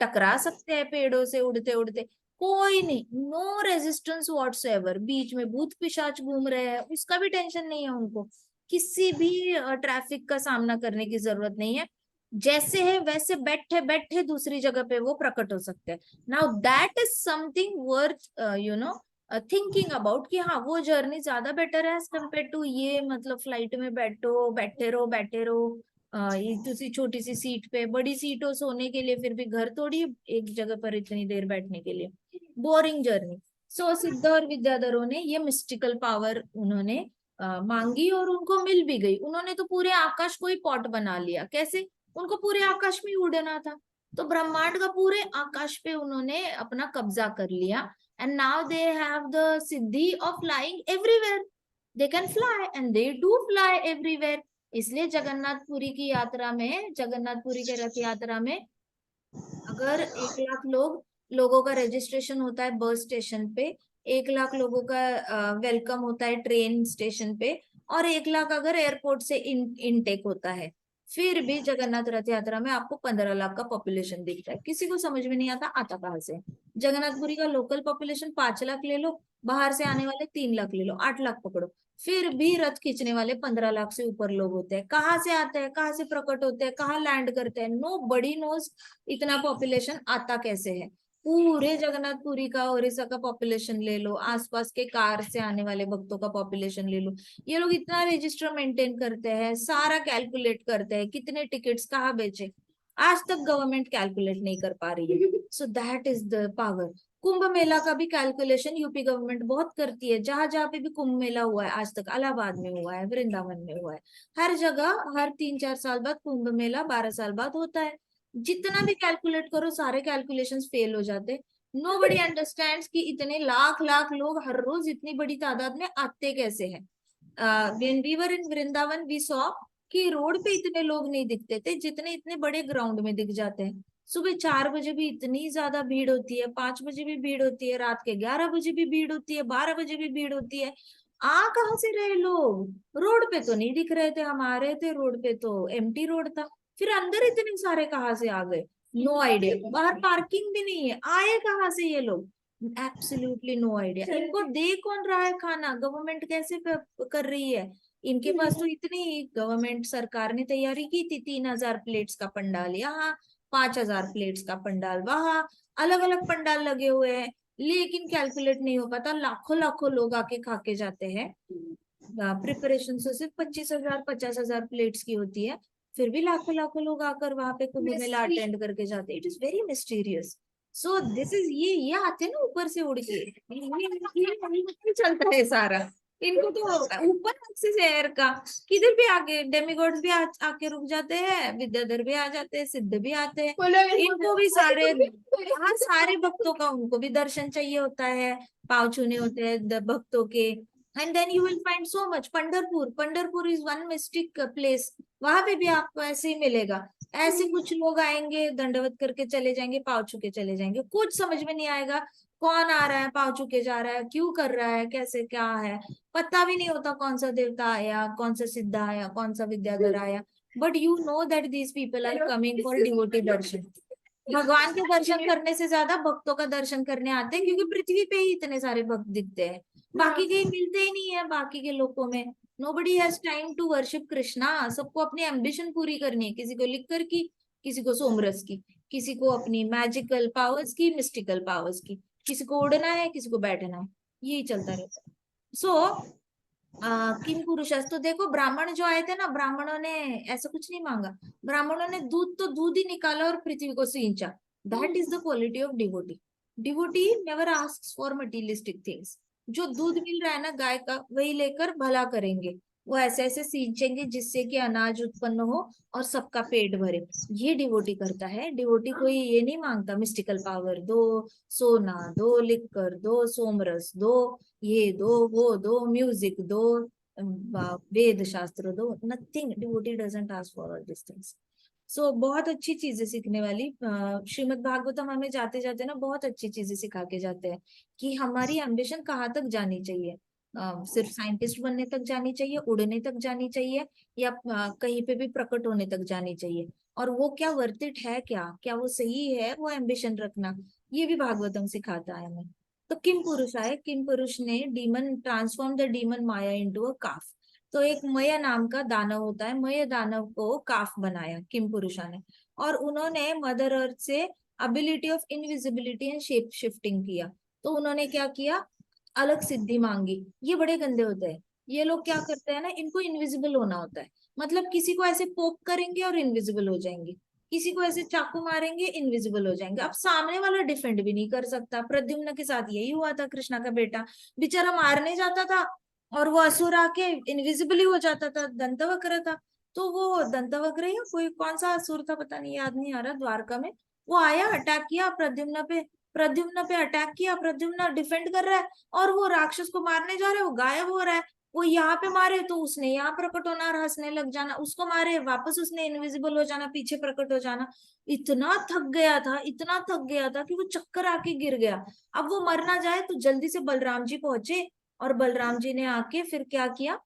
टकरा सकते हैं पेड़ों से उड़ते उड़ते, कोई नहीं, नो रेजिस्टेंस व्हाट्सएवर। बीच में भूत पिशाच घूम रहे हैं, उसका भी टेंशन नहीं है उनको, किसी भी ट्रैफिक का सामना करने की जरूरत नहीं है, जैसे है वैसे बैठे बैठे दूसरी जगह पे वो प्रकट हो सकते हैं। Now that is something worth thinking about, कि हाँ वो जर्नी ज्यादा बेटर है एज कम्पेयर टू ये, मतलब फ्लाइट में बैठो बैठे रहो बैठे रहो, ये दूसरी छोटी सी सीट पे, बड़ी सीट हो सोने के लिए, फिर भी घर थोड़ी एक जगह पर इतनी देर बैठने के लिए, बोरिंग जर्नी। सो सिद्ध और विद्याधरों ने ये मिस्टिकल पावर उन्होंने मांगी और उनको मिल भी गई। उन्होंने तो पूरे आकाश को ही पॉट बना लिया। कैसे? उनको पूरे आकाश में ही उड़ना था, तो ब्रह्मांड का पूरे आकाश पे उन्होंने अपना कब्जा कर लिया। And now they have the Siddhi of flying everywhere, they can fly and they do fly everywhere. इसलिए जगन्नाथपुरी की यात्रा में, जगन्नाथपुरी के रथ यात्रा में अगर 1 लाख लोगों का रजिस्ट्रेशन होता है बस स्टेशन पे, 1 लाख लोगों का वेलकम होता है ट्रेन स्टेशन पे, और 1 लाख अगर एयरपोर्ट से इनटेक होता है, फिर भी जगन्नाथ रथ यात्रा में आपको 15 लाख का पॉपुलेशन दिखता है। किसी को समझ में नहीं आता आता कहाँ से। जगन्नाथपुरी का लोकल पॉपुलेशन 5 लाख ले लो, बाहर से आने वाले 3 लाख ले लो, 8 लाख पकड़ो, फिर भी रथ खींचने वाले 15 लाख से ऊपर लोग होते हैं। कहाँ से आते हैं, कहाँ से प्रकट होते हैं, कहाँ लैंड करते हैं, नो बडी नोज इतना पॉपुलेशन आता कैसे है। पूरे जगन्नाथपुरी का, ओडिशा का पॉपुलेशन ले लो, आसपास के कार से आने वाले भक्तों का पॉपुलेशन ले लो, ये लोग इतना रजिस्टर मेंटेन करते हैं, सारा कैलकुलेट करते हैं, कितने टिकट्स कहाँ बेचे, आज तक गवर्नमेंट कैलकुलेट नहीं कर पा रही है। So that is the power. Kumbh Mela का भी कैलकुलेशन यूपी गवर्नमेंट बहुत करती है। जहां जहां पे भी कुंभ मेला हुआ है आज तक, इलाहाबाद में हुआ है, वृंदावन में हुआ है, हर जगह हर 3-4 साल बाद कुंभ मेला, 12 साल बाद होता है। जितना भी कैलकुलेट करो सारे कैलकुलेशंस फेल हो जाते। नो बडी अंडरस्टैंड्स कि इतने लाख लाख लोग हर रोज इतनी बड़ी तादाद में आते कैसे हैं। When we were in Vrindavan we saw कि रोड पे इतने लोग नहीं दिखते थे जितने इतने बड़े ग्राउंड में दिख जाते हैं। सुबह 4 बजे भी इतनी ज्यादा भीड़ होती है, 5 बजे भी भीड़ होती है, रात के 11 बजे भी भीड़ होती है, 12 बजे भी भीड़ होती है। आ कहाँ से रहे लोग? रोड पे तो नहीं दिख रहे थे, हमारे थे रोड पे तो एम्प्टी रोड था, फिर अंदर इतने सारे कहाँ से आ गए? No idea. बाहर पार्किंग भी नहीं है, आए कहाँ से ये लोग? Absolutely no idea. इनको दे कौन रहा है खाना? गवर्नमेंट कैसे कर रही है? इनके पास तो इतनी, गवर्नमेंट सरकार ने तैयारी की थी 3,000 प्लेट्स का पंडाल यहाँ, 5,000 प्लेट्स का पंडाल वहां, अलग अलग पंडाल लगे हुए हैं, लेकिन कैलकुलेट नहीं हो पाता, लाखों लाखों लोग आके खा के जाते हैं। प्रिपरेशन तो सिर्फ 25,000 50,000 प्लेट्स की होती है, फिर भी लाखों लाखों लोग आकर वहां पे कुंभ मेला अटेंड करके जाते हैं। It is very mysterious. So this is, ये आते हैं ना ऊपर से उड़ के, ये चलता है सारा। इनको तो ऊपर एक्सिस है एयर का, किधर भी आके डेमिगॉड्स भी आके रुक जाते हैं, विद्याधर भी आ जाते हैं, सिद्ध भी आते हैं, इनको भी सारे, हाँ सारे भक्तों का उनको भी दर्शन चाहिए होता है, पाँव छूने होते हैं भक्तों के। And then you will find so much. Pandharpur, Pandharpur is one mystic place, वहां पे भी आपको ऐसे ही मिलेगा। ऐसे कुछ लोग आएंगे, दंडवत करके चले जाएंगे, पाँव छू के चले जाएंगे, कुछ समझ में नहीं आएगा कौन आ रहा है, पाँव छू के जा रहा है, क्यों कर रहा है, कैसे क्या है, पता भी नहीं होता कौन सा देवता आया, कौन सा सिद्ध आया, कौन सा विद्याधर आया। But you know that these people are coming for devotee darshan. भगवान के दर्शन करने से ज्यादा भक्तों का दर्शन करने आते हैं, क्योंकि पृथ्वी पे ही इतने सारे भक्त दिखते हैं। बाकी हाँ कहीं मिलते ही नहीं है, बाकी के लोगों में nobody has time to worship Krishna. सबको अपनी एम्बिशन पूरी करनी है, किसी को लिकर की, किसी को सोमरस की, किसी को अपनी मैजिकल पावर्स की, मिस्टिकल पावर्स की, किसी को उड़ना है, किसी को बैठना है, यही चलता रहता है। सो किम पुरुषास, तो देखो ब्राह्मण जो आए थे ना, ब्राह्मणों ने ऐसा कुछ नहीं मांगा, ब्राह्मणों ने दूध तो दूध ही निकाला और पृथ्वी को सींचा। That is the quality of devotee. Devotee never asks for materialistic things. जो दूध मिल रहा है ना गाय का, वही लेकर भला करेंगे। वो ऐसे ऐसे सींचेंगे जिससे कि अनाज उत्पन्न हो और सबका पेट भरे। ये डिवोटी करता है। डिवोटी कोई ये नहीं मांगता मिस्टिकल पावर दो, सोना दो, लिक्कर दो, सोमरस दो, ये दो, वो दो, म्यूजिक दो, वेद शास्त्र दो, nothing. Devotee doesn't ask for all this things. So बहुत अच्छी चीजें सीखने वाली श्रीमद् भागवतम हमें जाते जाते ना बहुत अच्छी चीजें सिखा के जाते हैं कि हमारी एम्बिशन कहाँ तक जानी चाहिए। सिर्फ साइंटिस्ट बनने तक जानी चाहिए, उड़ने तक जानी चाहिए, या कहीं पे भी प्रकट होने तक जानी चाहिए, और वो क्या वर्थ इट है, क्या क्या वो सही है, वो एम्बिशन रखना, ये भी भागवतम सिखाता है हमें। तो किम पुरुष आए, किम पुरुष ने demon transform the demon Maya into a calf. तो एक मय नाम का दानव होता है, मय दानव को काफ बनाया किम पुरुषा ने। और उन्होंने मदर अर्थ से ability of invisibility and shape shifting किया। तो उन्होंने क्या किया, अलग सिद्धि मांगी। ये बड़े गंदे होते हैं। ये लोग क्या करते हैं ना, इनको इनविजिबल होना होता है। मतलब किसी को ऐसे पोक करेंगे और इनविजिबल हो जाएंगे, किसी को ऐसे चाकू मारेंगे इनविजिबल हो जाएंगे। अब सामने वाला डिफेंड भी नहीं कर सकता। प्रद्युम्न के साथ यही हुआ था, कृष्णा का बेटा बेचारा मारने जाता था और वो असुर आके इनविजिबल ही हो जाता था, दंतवक्र था। तो वो दंतवक्र या कोई कौन सा असुर था पता नहीं, याद नहीं आ रहा, द्वारका में वो आया, अटैक किया प्रद्युम्न पे, प्रद्युम्न पे अटैक किया, प्रद्युम्न डिफेंड कर रहा है और वो राक्षस को मारने जा रहा है, वो गायब हो रहा है। वो यहाँ पे मारे तो उसने यहाँ प्रकट होना और हंसने लग जाना, उसको मारे वापस उसने इनविजिबल हो जाना, पीछे प्रकट हो जाना। इतना थक गया था, इतना थक गया था कि वो चक्कर आके गिर गया। अब वो मर ना जाए तो जल्दी से बलराम जी पहुंचे, और बलराम जी ने आके फिर क्या किया,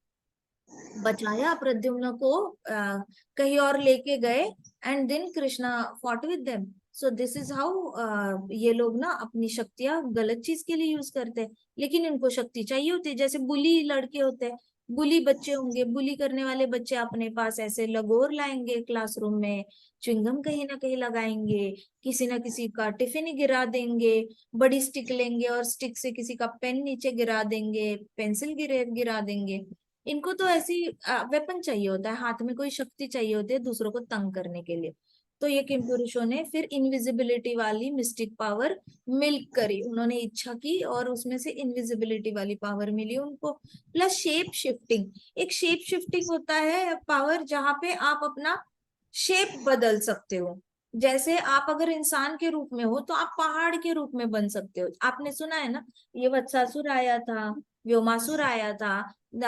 बचाया प्रद्युम्न को, कहीं और लेके गए। And then Krishna fought with them. So this is how ये लोग ना अपनी शक्तियां गलत चीज के लिए यूज करते हैं, लेकिन इनको शक्ति चाहिए होती है। जैसे बुली लड़के होते हैं, बुली बच्चे होंगे, बुली करने वाले बच्चे अपने पास ऐसे लगोर लाएंगे क्लासरूम में, च्युइंगम कहीं ना कहीं लगाएंगे, किसी ना किसी का टिफिन ही गिरा देंगे, बड़ी स्टिक लेंगे और स्टिक से किसी का पेन नीचे गिरा देंगे, पेंसिल गिरा देंगे। इनको तो ऐसी वेपन चाहिए होता है, हाथ में कोई शक्ति चाहिए होती है दूसरों को तंग करने के लिए। तो ये किम पुरुषों ने फिर इनविजिबिलिटी वाली मिस्टिक पावर मिल्क करी, उन्होंने इच्छा की और उसमें से इनविजिबिलिटी वाली पावर मिली उनको। प्लस शेप शिफ्टिंग, एक शेप शिफ्टिंग होता है पावर जहां पे आप अपना शेप बदल सकते हो। जैसे आप अगर इंसान के रूप में हो तो आप पहाड़ के रूप में बन सकते हो। आपने सुना है ना, ये वत्सासुर आया था, व्योमासुर आया था,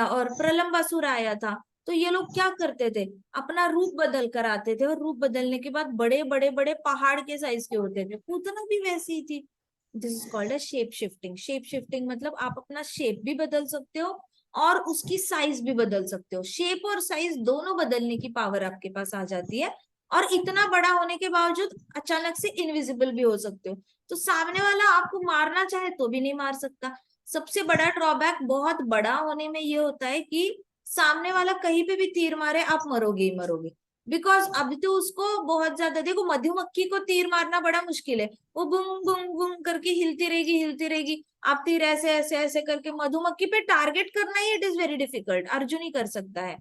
और प्रलंबासुर आया था। तो ये लोग क्या करते थे, अपना रूप बदल कर आते थे, और रूप बदलने के बाद बड़े बड़े बड़े पहाड़ के साइज के होते थे। पूतना भी वैसी ही थी। This is called A shape shifting. Shape shifting मतलब आप अपना शेप भी बदल सकते हो और उसकी साइज भी बदल सकते हो। शेप और साइज दोनों बदलने की पावर आपके पास आ जाती है, और इतना बड़ा होने के बावजूद अचानक से इनविजिबल भी हो सकते हो। तो सामने वाला आपको मारना चाहे तो भी नहीं मार सकता। सबसे बड़ा ड्रॉबैक बहुत बड़ा होने में ये होता है कि सामने वाला कहीं पे भी तीर मारे आप मरोगे ही मरोगे। बिकॉज अभी तो उसको बहुत ज्यादा, देखो मधुमक्खी को तीर मारना बड़ा मुश्किल है, वो बुम बुम बुम करके हिलती रहेगी हिलती रहेगी। आप तीर ऐसे ऐसे ऐसे करके मधुमक्खी पे टारगेट करना ही it is very difficult, Arjun ही कर सकता है।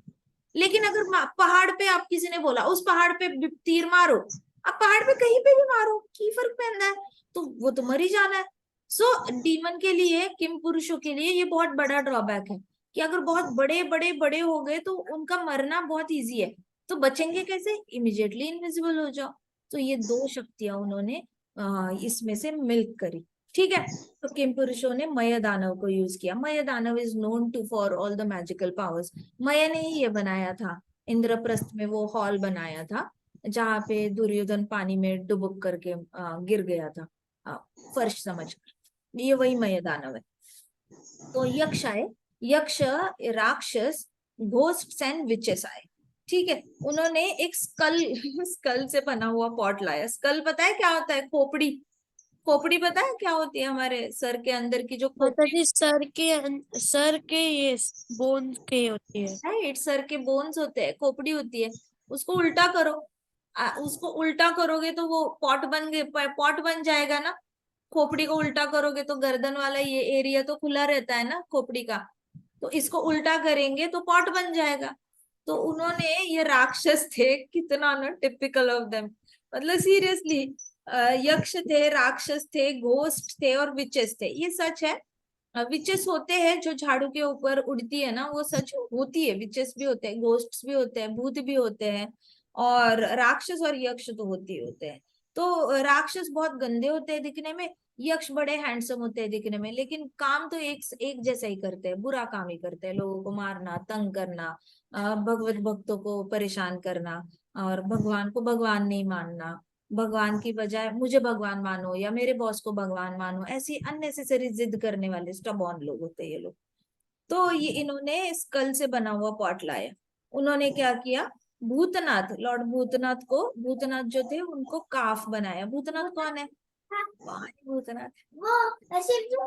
लेकिन अगर पहाड़ पे आप किसी ने बोला उस पहाड़ पे तीर मारो, आप पहाड़ पे कहीं पे भी मारो, की फर्क पैंदा है, तो वो तो मर ही जाना है। सो डीमन के लिए, किम पुरुषों के लिए ये बहुत बड़ा ड्रॉबैक है कि अगर बहुत बड़े बड़े बड़े हो गए तो उनका मरना बहुत इजी है। तो बचेंगे कैसे, इमिजिएटली इनविजिबल हो जाओ। तो ये दो शक्तियां उन्होंने इसमें से मिल्क करी। ठीक है, तो किम पुरुषों ने मय दानव को यूज किया। Maya Danav is known to for all the magical powers. Maya ने ही ये बनाया था, इंद्रप्रस्थ में वो हॉल बनाया था जहां पे दुर्योधन पानी में डुबक करके गिर गया था, अ, फर्श समझ कर। ये वही मय दानव है। तो यक्ष आए, यक्ष, राक्षस, घोस्ट एंड विचेस आए। ठीक है, उन्होंने एक स्कल स्कल से बना हुआ पॉट लाया। स्कल पता है क्या होता है, खोपड़ी। खोपड़ी पता है क्या होती है? हमारे सर के अंदर की जो माता खोपड़ी, जी सर के ये बोन के होती है। राइट, सर के बोन्स होते हैं, खोपड़ी होती है। उसको उल्टा करो, उसको उल्टा करोगे तो वो पॉट बन गए, पॉट बन जाएगा ना। खोपड़ी को उल्टा करोगे तो गर्दन वाला ये एरिया तो खुला रहता है ना खोपड़ी का, तो इसको उल्टा करेंगे तो पॉट बन जाएगा। तो उन्होंने, ये राक्षस थे, कितना ना टिपिकल ऑफ देम, मतलब सीरियसली, यक्ष थे, राक्षस थे, घोस्ट थे और विचेस थे, ये सच है। विचेस होते हैं जो झाड़ू के ऊपर उड़ती है ना, वो सच होती है। विचेस भी होते हैं, घोस्ट्स भी होते हैं, भूत भी होते हैं, और राक्षस और यक्ष तो होते ही होते हैं। तो राक्षस बहुत गंदे होते हैं दिखने में, यक्ष बड़े हैंडसम होते हैं दिखने में, लेकिन काम तो एक जैसा ही करते हैं, बुरा काम ही करते हैं, लोगों को मारना, तंग करना, भगवत भक्तों को परेशान करना, और भगवान को भगवान नहीं मानना, भगवान की बजाय मुझे भगवान मानो या मेरे बॉस को भगवान मानो, ऐसी अननेसेसरी जिद करने वाले स्टबॉर्न लोग होते हैं ये लोग। तो ये इन्होंने स्कल से बना हुआ पॉट लाया। उन्होंने क्या किया, भूतनाथ, लॉर्ड भूतनाथ को, भूतनाथ जो थे उनको काफ बनाया। भूतनाथ कौन है? कौन है भूतनाथ? वो शिव जो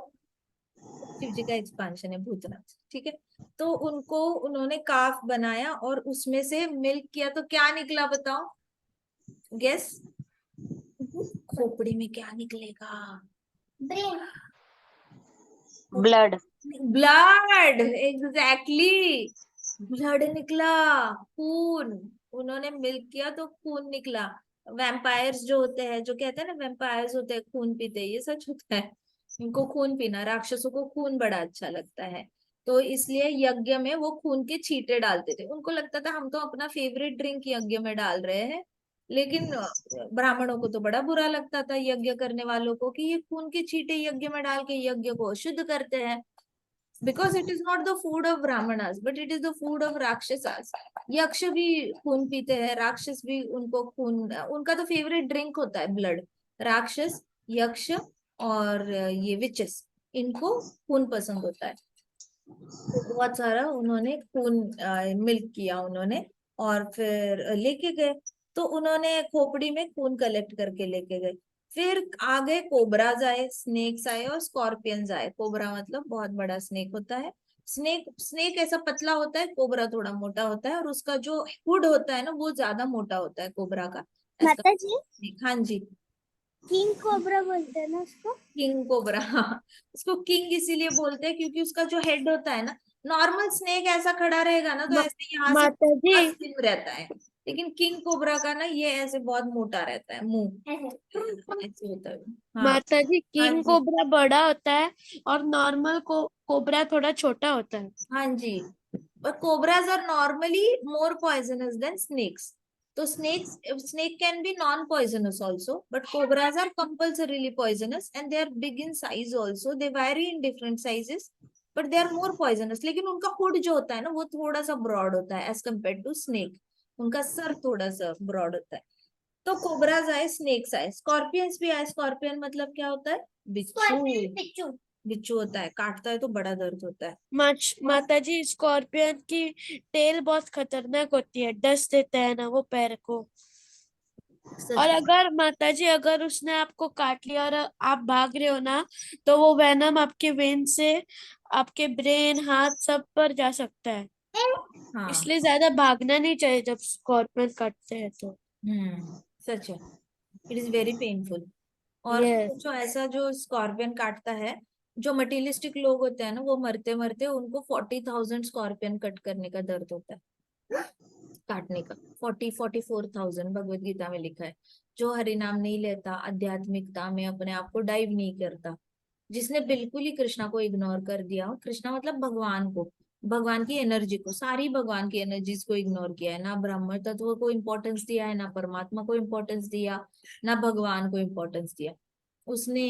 शिव जी का एक्सपांशन है भूतनाथ, ठीक है। तो उनको उन्होंने काफ बनाया और उसमें से मिल्क किया, तो क्या निकला बताओ, गेस। खोपड़ी में क्या निकलेगा? Brain blood. Blood, exactly, blood निकला, खून। उन्होंने मिल्क किया तो खून निकला। वैम्पायर्स जो होते हैं, जो कहते हैं ना वैम्पायर्स होते हैं खून पीते हैं, ये सच होता है। इनको खून पीना, राक्षसों को खून बड़ा अच्छा लगता है, तो इसलिए यज्ञ में वो खून के छींटे डालते थे। उनको लगता था हम तो अपना फेवरेट ड्रिंक यज्ञ में डाल रहे हैं, लेकिन ब्राह्मणों को तो बड़ा बुरा लगता था, यज्ञ करने वालों को, कि ये खून के छींटे यज्ञ में डाल के यज्ञ को अशुद्ध करते हैं। Because it is not the food of Brahmanas but it is the food of rakshasas. Yaksha भी खून पीते हैं, राक्षस भी, उनको खून, उनका तो फेवरेट ड्रिंक होता है ब्लड। राक्षस, यक्ष और ये विचेस, इनको खून पसंद होता है। तो बहुत सारा उन्होंने खून मिल्क किया उन्होंने, और फिर लेके गए। तो उन्होंने खोपड़ी में खून कलेक्ट करके लेके गए। फिर आ गए कोबराज आए, स्नेक्स आए और स्कॉर्पियंस आए। कोबरा मतलब बहुत बड़ा स्नेक होता है। स्नेक स्नेक ऐसा पतला होता है, कोबरा थोड़ा मोटा होता है, और उसका जो हुड होता है ना वो ज्यादा मोटा होता है कोबरा का। ऐसा माता जी snake, हाँ जी। किंग कोबरा बोलते हैं ना उसको। किंग कोबरा, हाँ। उसको किंग इसीलिए बोलते हैं क्योंकि उसका जो हेड होता है ना, नॉर्मल स्नेक ऐसा खड़ा रहेगा ना तो मा, ऐसे यहाँ से माता जी बहुत स्लिम रहता है, लेकिन किंग कोबरा का ना ये ऐसे बहुत मोटा रहता है, मुंह ऐसे होता है। हाँ, माता जी हाँ किंग जी, कोबरा बड़ा होता है और नॉर्मल कोबरा थोड़ा छोटा होता है। हाँ जी। But cobras are normally more poisonous than snakes. So snake can be non-poisonous also, but cobras are compulsorily poisonous and they are big in size also. They vary in different sizes, but they are more poisonous. लेकिन उनका hood जो होता है ना वो थोड़ा सा broad होता है as compared to snake. उनका सर थोड़ा सा ब्रॉड होता है। तो कोबराज आए, स्नेक्स आए, स्कॉर्पियंस भी आए। स्कॉर्पियन मतलब क्या होता है? बिच्छू। पिच्चू बिच्छू होता है, काटता है तो बड़ा दर्द होता है। और माता जी स्कॉर्पियन की टेल बहुत खतरनाक होती है, डस देता है ना वो पैर को। सच और में, अगर माता जी अगर उसने आपको काट लिया और आप भाग रहे हो ना, तो वो वेनम आपके वेन से आपके ब्रेन हाथ सब पर जा सकता है। हाँ, इसलिए ज्यादा भागना नहीं चाहिए जब स्कॉर्पियन काटते हैं तो। सच है, इट इज वेरी पेनफुल। और यस। जो ऐसा जो स्कॉर्पियन काटता है, जो मटीरियलिस्टिक लोग होते हैं ना, वो मरते मरते उनको 40,000 स्कॉर्पियन कट करने का दर्द होता है, काटने का। 44,000 भगवत गीता में लिखा है। जो हरि नाम नहीं लेता, आध्यात्मिकता में अपने आप को डाइव नहीं करता, जिसने बिल्कुल ही कृष्णा को इग्नोर कर दिया, कृष्णा मतलब भगवान को, भगवान की एनर्जी को, सारी भगवान की एनर्जीज को इग्नोर किया है, ना ब्रह्म तत्व को इम्पोर्टेंस दिया है, ना परमात्मा को इम्पोर्टेंस दिया, ना भगवान को इम्पोर्टेंस दिया, उसने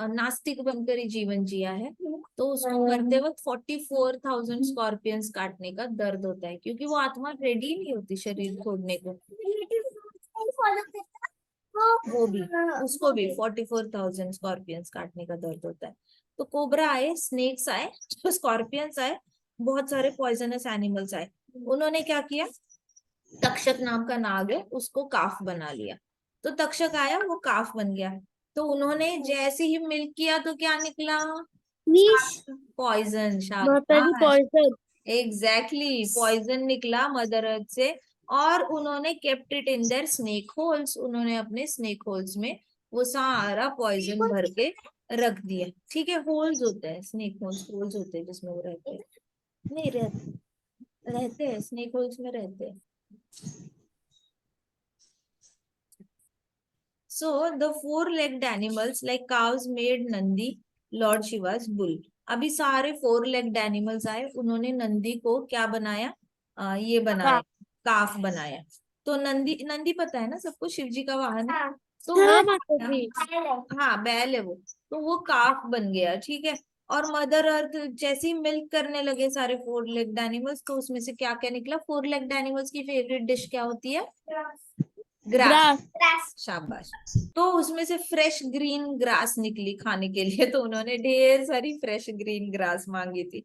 नास्तिक बनकर ही जीवन जिया है, तो उसको मरते वक्त 44,000 स्कॉर्पियंस काटने का दर्द होता है, क्योंकि वो आत्मा रेडी नहीं होती शरीर छोड़ने को। फॉलो करता वो भी, उसको भी 44,000 स्कॉर्पियंस काटने का दर्द होता है। तो कोबरा आए, स्नेक्स आए, स्कॉर्पियंस आए, बहुत सारे पॉइजनस एनिमल्स आए। उन्होंने क्या किया, तक्षक नाम का नाग है उसको काफ बना लिया। तो तक्षक आया, वो काफ बन गया। तो उन्होंने जैसे ही मिल्क किया तो क्या निकला? विष। पॉइजन। माता जी शाबाश। पॉइजन। एग्जैक्टली पॉइजन निकला मदर अर्थ से। और उन्होंने kept it in their snake holes, उन्होंने अपने स्नेक होल्स में वो सारा पॉइजन भर के रख दिया। ठीक है, होल्स होते हैं, स्नेक होल्स होल्स होते हैं जिसमें वो रहते हैं। नहीं रहते हैं, स्नेक होल्स में रहते हैं। So the four-legged animals like cows made Nandi Lord Shiva's bull. अभी सारे four-legged animals आए, उन्होंने नंदी को क्या बनाया? ये बनाया, काफ बनाया। तो नंदी, नंदी पता है ना सबको, शिव जी का वाहन है। तो वो, हाँ माता जी। हाँ बैल है वो। तो वो काफ बन गया, ठीक है। और मदर अर्थ जैसे ही मिल्क करने लगे सारे फोर लेग्ड एनिमल्स, तो उसमें से क्या क्या निकला? फोर लेग्ड एनिमल्स की फेवरेट डिश क्या होती है? ग्रास। ग्रास। शाबाश। तो उसमें से फ्रेश ग्रीन ग्रास निकली खाने के लिए, तो उन्होंने ढेर सारी फ्रेश ग्रीन ग्रास मांगी थी।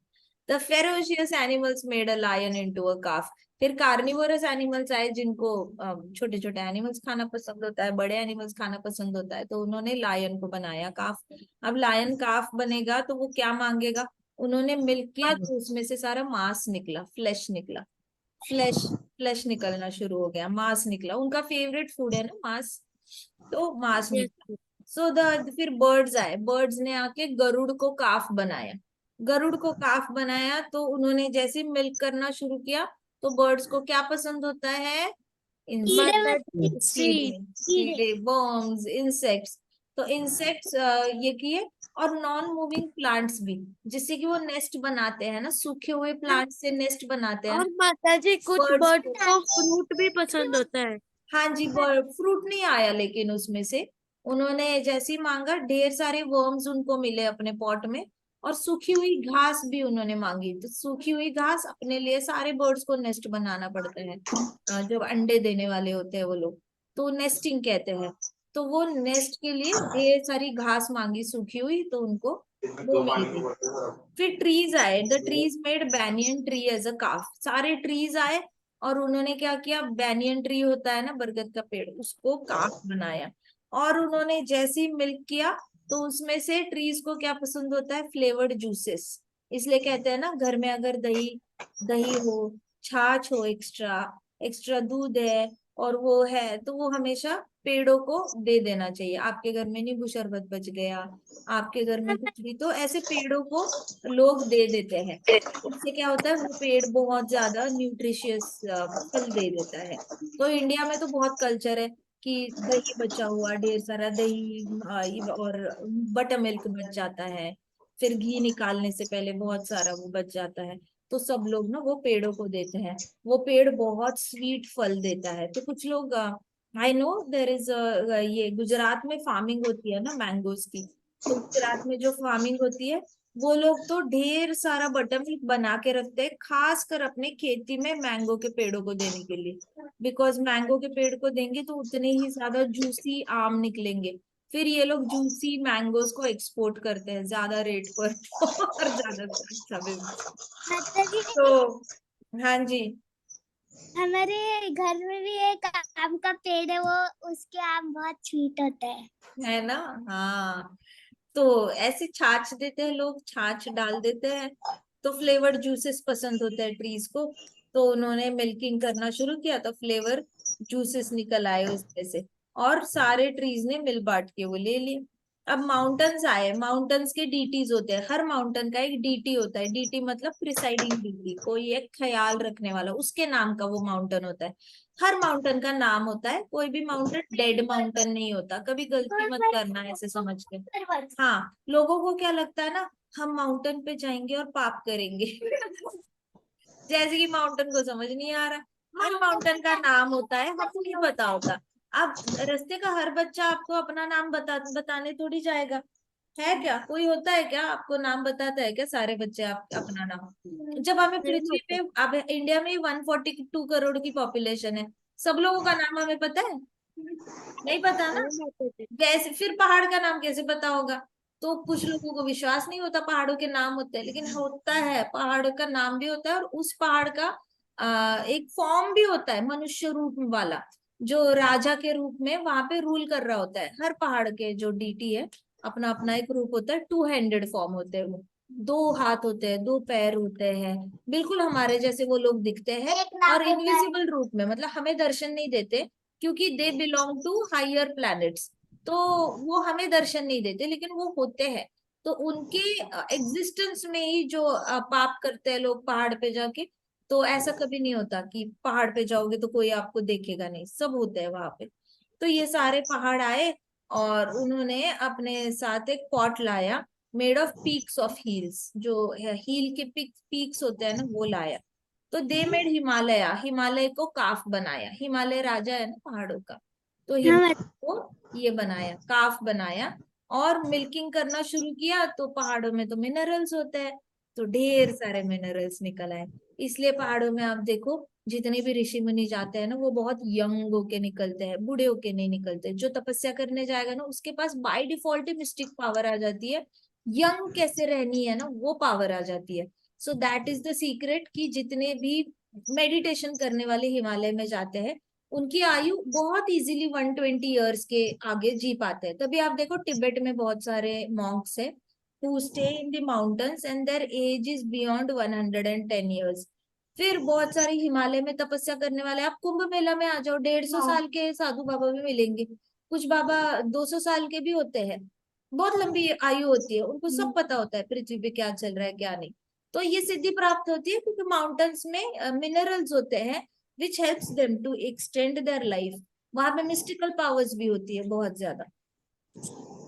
The ferocious animals made a lion into a calf. फिर कार्निवोरस एनिमल्स आए जिनको छोटे छोटे एनिमल्स खाना पसंद होता है, बड़े एनिमल्स खाना पसंद होता है, तो उन्होंने लायन को बनाया काफ। अब लायन काफ बनेगा तो वो क्या मांगेगा? उन्होंने मिल्क किया तो उसमें से सारा मांस निकला, फ्लैश निकला। फ्लैश फ्लैश निकलना शुरू हो गया, मांस निकला। उनका फेवरेट फूड है ना मांस, तो मांस निकला। सो द फिर बर्ड्स आए, बर्ड्स ने आके गरुड़ को काफ बनाया। गरुड़ को काफ बनाया तो उन्होंने जैसे मिल्क करना शुरू किया, तो बर्ड्स को क्या पसंद होता है? माता इंसेक्ट, जी कीड़े कीड़े, वर्म्स, इंसेक्ट्स। तो इंसेक्ट्स ये किए। और नॉन मूविंग प्लांट्स भी, जिससे कि वो नेस्ट बनाते हैं ना, सूखे हुए प्लांट से नेस्ट बनाते हैं और माता जी कुछ बर्ड्स बर्ड को। को फ्रूट भी पसंद होता है। हाँ जी, बर्ड फ्रूट नहीं आया लेकिन उसमें से उन्होंने जैसे ही मांगा, ढेर सारे वर्म्स उनको मिले अपने पॉट में। और सूखी हुई घास भी उन्होंने मांगी, तो सूखी हुई घास अपने लिए, सारे बर्ड्स को नेस्ट बनाना पड़ता है, जो अंडे देने वाले होते हैं वो लोग, तो नेस्टिंग कहते हैं। तो वो नेस्ट के लिए ढेर सारी घास मांगी सूखी हुई, तो उनको वो मिल गई। फिर ट्रीज आए, the trees made banyan tree as a calf. सारे ट्रीज आए और उन्होंने क्या किया? बैनियन ट्री होता है ना, बरगद का पेड़, उसको काफ बनाया। और उन्होंने जैसे ही मिल्क किया, तो उसमें से ट्रीज को क्या पसंद होता है? Flavoured juices. इसलिए कहते हैं ना, घर में अगर दही दही हो, छाछ हो, एक्स्ट्रा एक्स्ट्रा दूध है और वो है, तो वो हमेशा पेड़ों को दे देना चाहिए। आपके घर में नींबू शरबत बच गया, आपके घर में कुछ भी, तो ऐसे पेड़ों को लोग दे देते हैं। इससे क्या होता है? वो पेड़ बहुत ज्यादा न्यूट्रिशियस फल दे देता है। तो इंडिया में तो बहुत कल्चर है कि दही बचा हुआ, ढेर सारा दही और बटर मिल्क बच जाता है, फिर घी निकालने से पहले बहुत सारा वो बच जाता है, तो सब लोग ना वो पेड़ों को देते हैं। वो पेड़ बहुत स्वीट फल देता है। तो कुछ लोग, आई नो देर इज, ये गुजरात में फार्मिंग होती है ना मैंगोज की, तो गुजरात में जो फार्मिंग होती है, वो लोग तो ढेर सारा बटर मिल्क बना के रखते हैं, खास कर अपने खेती में मैंगो के पेड़ों को देने के लिए। बिकॉज मैंगो के पेड़ को देंगे तो उतने ही ज्यादा जूसी आम निकलेंगे। फिर ये लोग जूसी मैंगोज को एक्सपोर्ट करते हैं ज्यादा रेट पर और ज्यादा अच्छा बिजनेस। माता जी तो हाँ जी। हमारे घर में भी एक आम का पेड़ है, वो उसके आम बहुत स्वीट होते हैं। है ना? हाँ। तो ऐसे छाछ देते हैं लोग, छाछ डाल देते हैं। तो फ्लेवर्ड जूसेस पसंद होते हैं ट्रीज को, तो उन्होंने मिल्किंग करना शुरू किया, तो फ्लेवर जूसेस निकल आए उसमें से। और सारे ट्रीज ने मिल बांट के वो ले लिए। अब माउंटेन्स आए, माउंटेन्स के डीटीज होते हैं, हर माउंटेन का एक डीटी होता है। डीटी मतलब प्रिसाइडिंग डीटी, कोई एक ख्याल रखने वाला, उसके नाम का वो माउंटेन होता है। हर माउंटेन का नाम होता है, कोई भी माउंटेन डेड माउंटेन नहीं होता, कभी गलती मत करना ऐसे समझ के। हाँ, लोगों को क्या लगता है ना, हम माउंटेन पे जाएंगे और पाप करेंगे जैसे कि माउंटेन को समझ नहीं आ रहा। हर माउंटेन का नाम होता है, हमको नहीं पता होता। अब रास्ते का हर बच्चा आपको अपना नाम बताने थोड़ी जाएगा। है क्या? कोई होता है क्या आपको नाम बताता है क्या सारे बच्चे? आप अपना नाम, जब हमें नहीं पृथ्वी पे, होता। अब इंडिया में 142 करोड़ की पॉपुलेशन है, सब लोगों का नाम हमें पता है? नहीं पता ना। नहीं माता जी। कैसे फिर पहाड़ का नाम कैसे पता होगा? तो कुछ लोगों को विश्वास नहीं होता पहाड़ों के नाम होते हैं, लेकिन होता है, पहाड़ का नाम भी होता है। और उस पहाड़ का एक फॉर्म भी होता है मनुष्य रूप वाला, जो राजा के रूप में वहां पे रूल कर रहा होता है। हर पहाड़ के जो डीटी है अपना अपना एक रूप होता है, टू हैंडेड फॉर्म होते हैं वो, दो हाथ होते हैं, दो पैर होते हैं, बिल्कुल हमारे जैसे वो लोग दिखते हैं। और इनविजिबल रूप में, मतलब हमें दर्शन नहीं देते क्योंकि they belong to higher planets, तो वो हमें दर्शन नहीं देते, लेकिन वो होते हैं। तो उनके एग्जिस्टेंस में ही जो पाप करते हैं लोग पहाड़ पे जाके, तो ऐसा कभी नहीं होता कि पहाड़ पे जाओगे तो कोई आपको देखेगा नहीं, सब होते हैं वहां पे। तो ये सारे पहाड़ आए और उन्होंने अपने साथ एक पॉट लाया, made of peaks of heels, जो हील के पीक्स होते हैं ना, वो लाया। तो दे मेड हिमालय, हिमालय को काफ बनाया, हिमालय राजा है ना पहाड़ों का, तो हिमालय को ये बनाया, काफ बनाया। और मिल्किंग करना शुरू किया, तो पहाड़ों में तो मिनरल्स होते हैं, तो ढेर सारे मिनरल्स निकल आए। इसलिए पहाड़ों में आप देखो जितने भी ऋषि मुनि जाते हैं ना, वो बहुत यंग होके निकलते हैं, बूढ़े होके नहीं निकलते। जो तपस्या करने जाएगा ना, उसके पास बाय डिफॉल्ट ही मिस्टिक पावर आ जाती है, यंग कैसे रहनी है ना, वो पावर आ जाती है। So that is the secret कि जितने भी मेडिटेशन करने वाले हिमालय में जाते हैं, उनकी आयु बहुत इजीली 120 ईयर्स के आगे जी पाते हैं। तभी आप देखो तिब्बत में बहुत सारे मॉन्क्स है who stay in the mountains and their age is beyond 110 years। फिर बहुत सारे हिमालय में तपस्या करने वाले, आप कुंभ मेला में आ जाओ, 150 साल के साधु बाबा भी मिलेंगे, कुछ बाबा 200 साल के भी होते हैं, बहुत लंबी आयु होती है, उनको सब पता होता है पृथ्वी पे क्या चल रहा है क्या नहीं। तो ये सिद्धि प्राप्त होती है क्योंकि माउंटेन्स में मिनरल्स होते हैं which helps them to extend their life. वहां पे मिस्टिकल पावर्स भी होती है बहुत ज्यादा।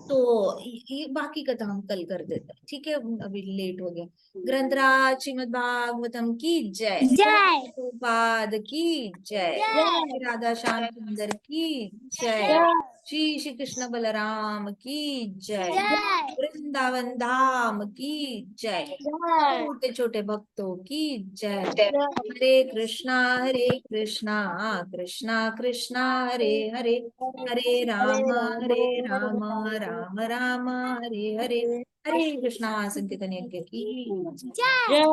तो ये बाकी कथा हम कल कर देते हैं, ठीक है, अभी लेट हो गया। ग्रंथराज श्रीमद् भागवतम की जय, जय प्रभुपाद की जय, जय राधा श्याम सुंदर की जय, जय श्री श्री कृष्ण बलराम की जय, जय वृंदावन धाम की जय, जय छोटे छोटे भक्तों की जय। जय हरे कृष्णा कृष्णा कृष्णा हरे हरे, हरे राम राम राम हरे हरे, हरे कृष्णा संकीर्तन यज्ञ की जय जय।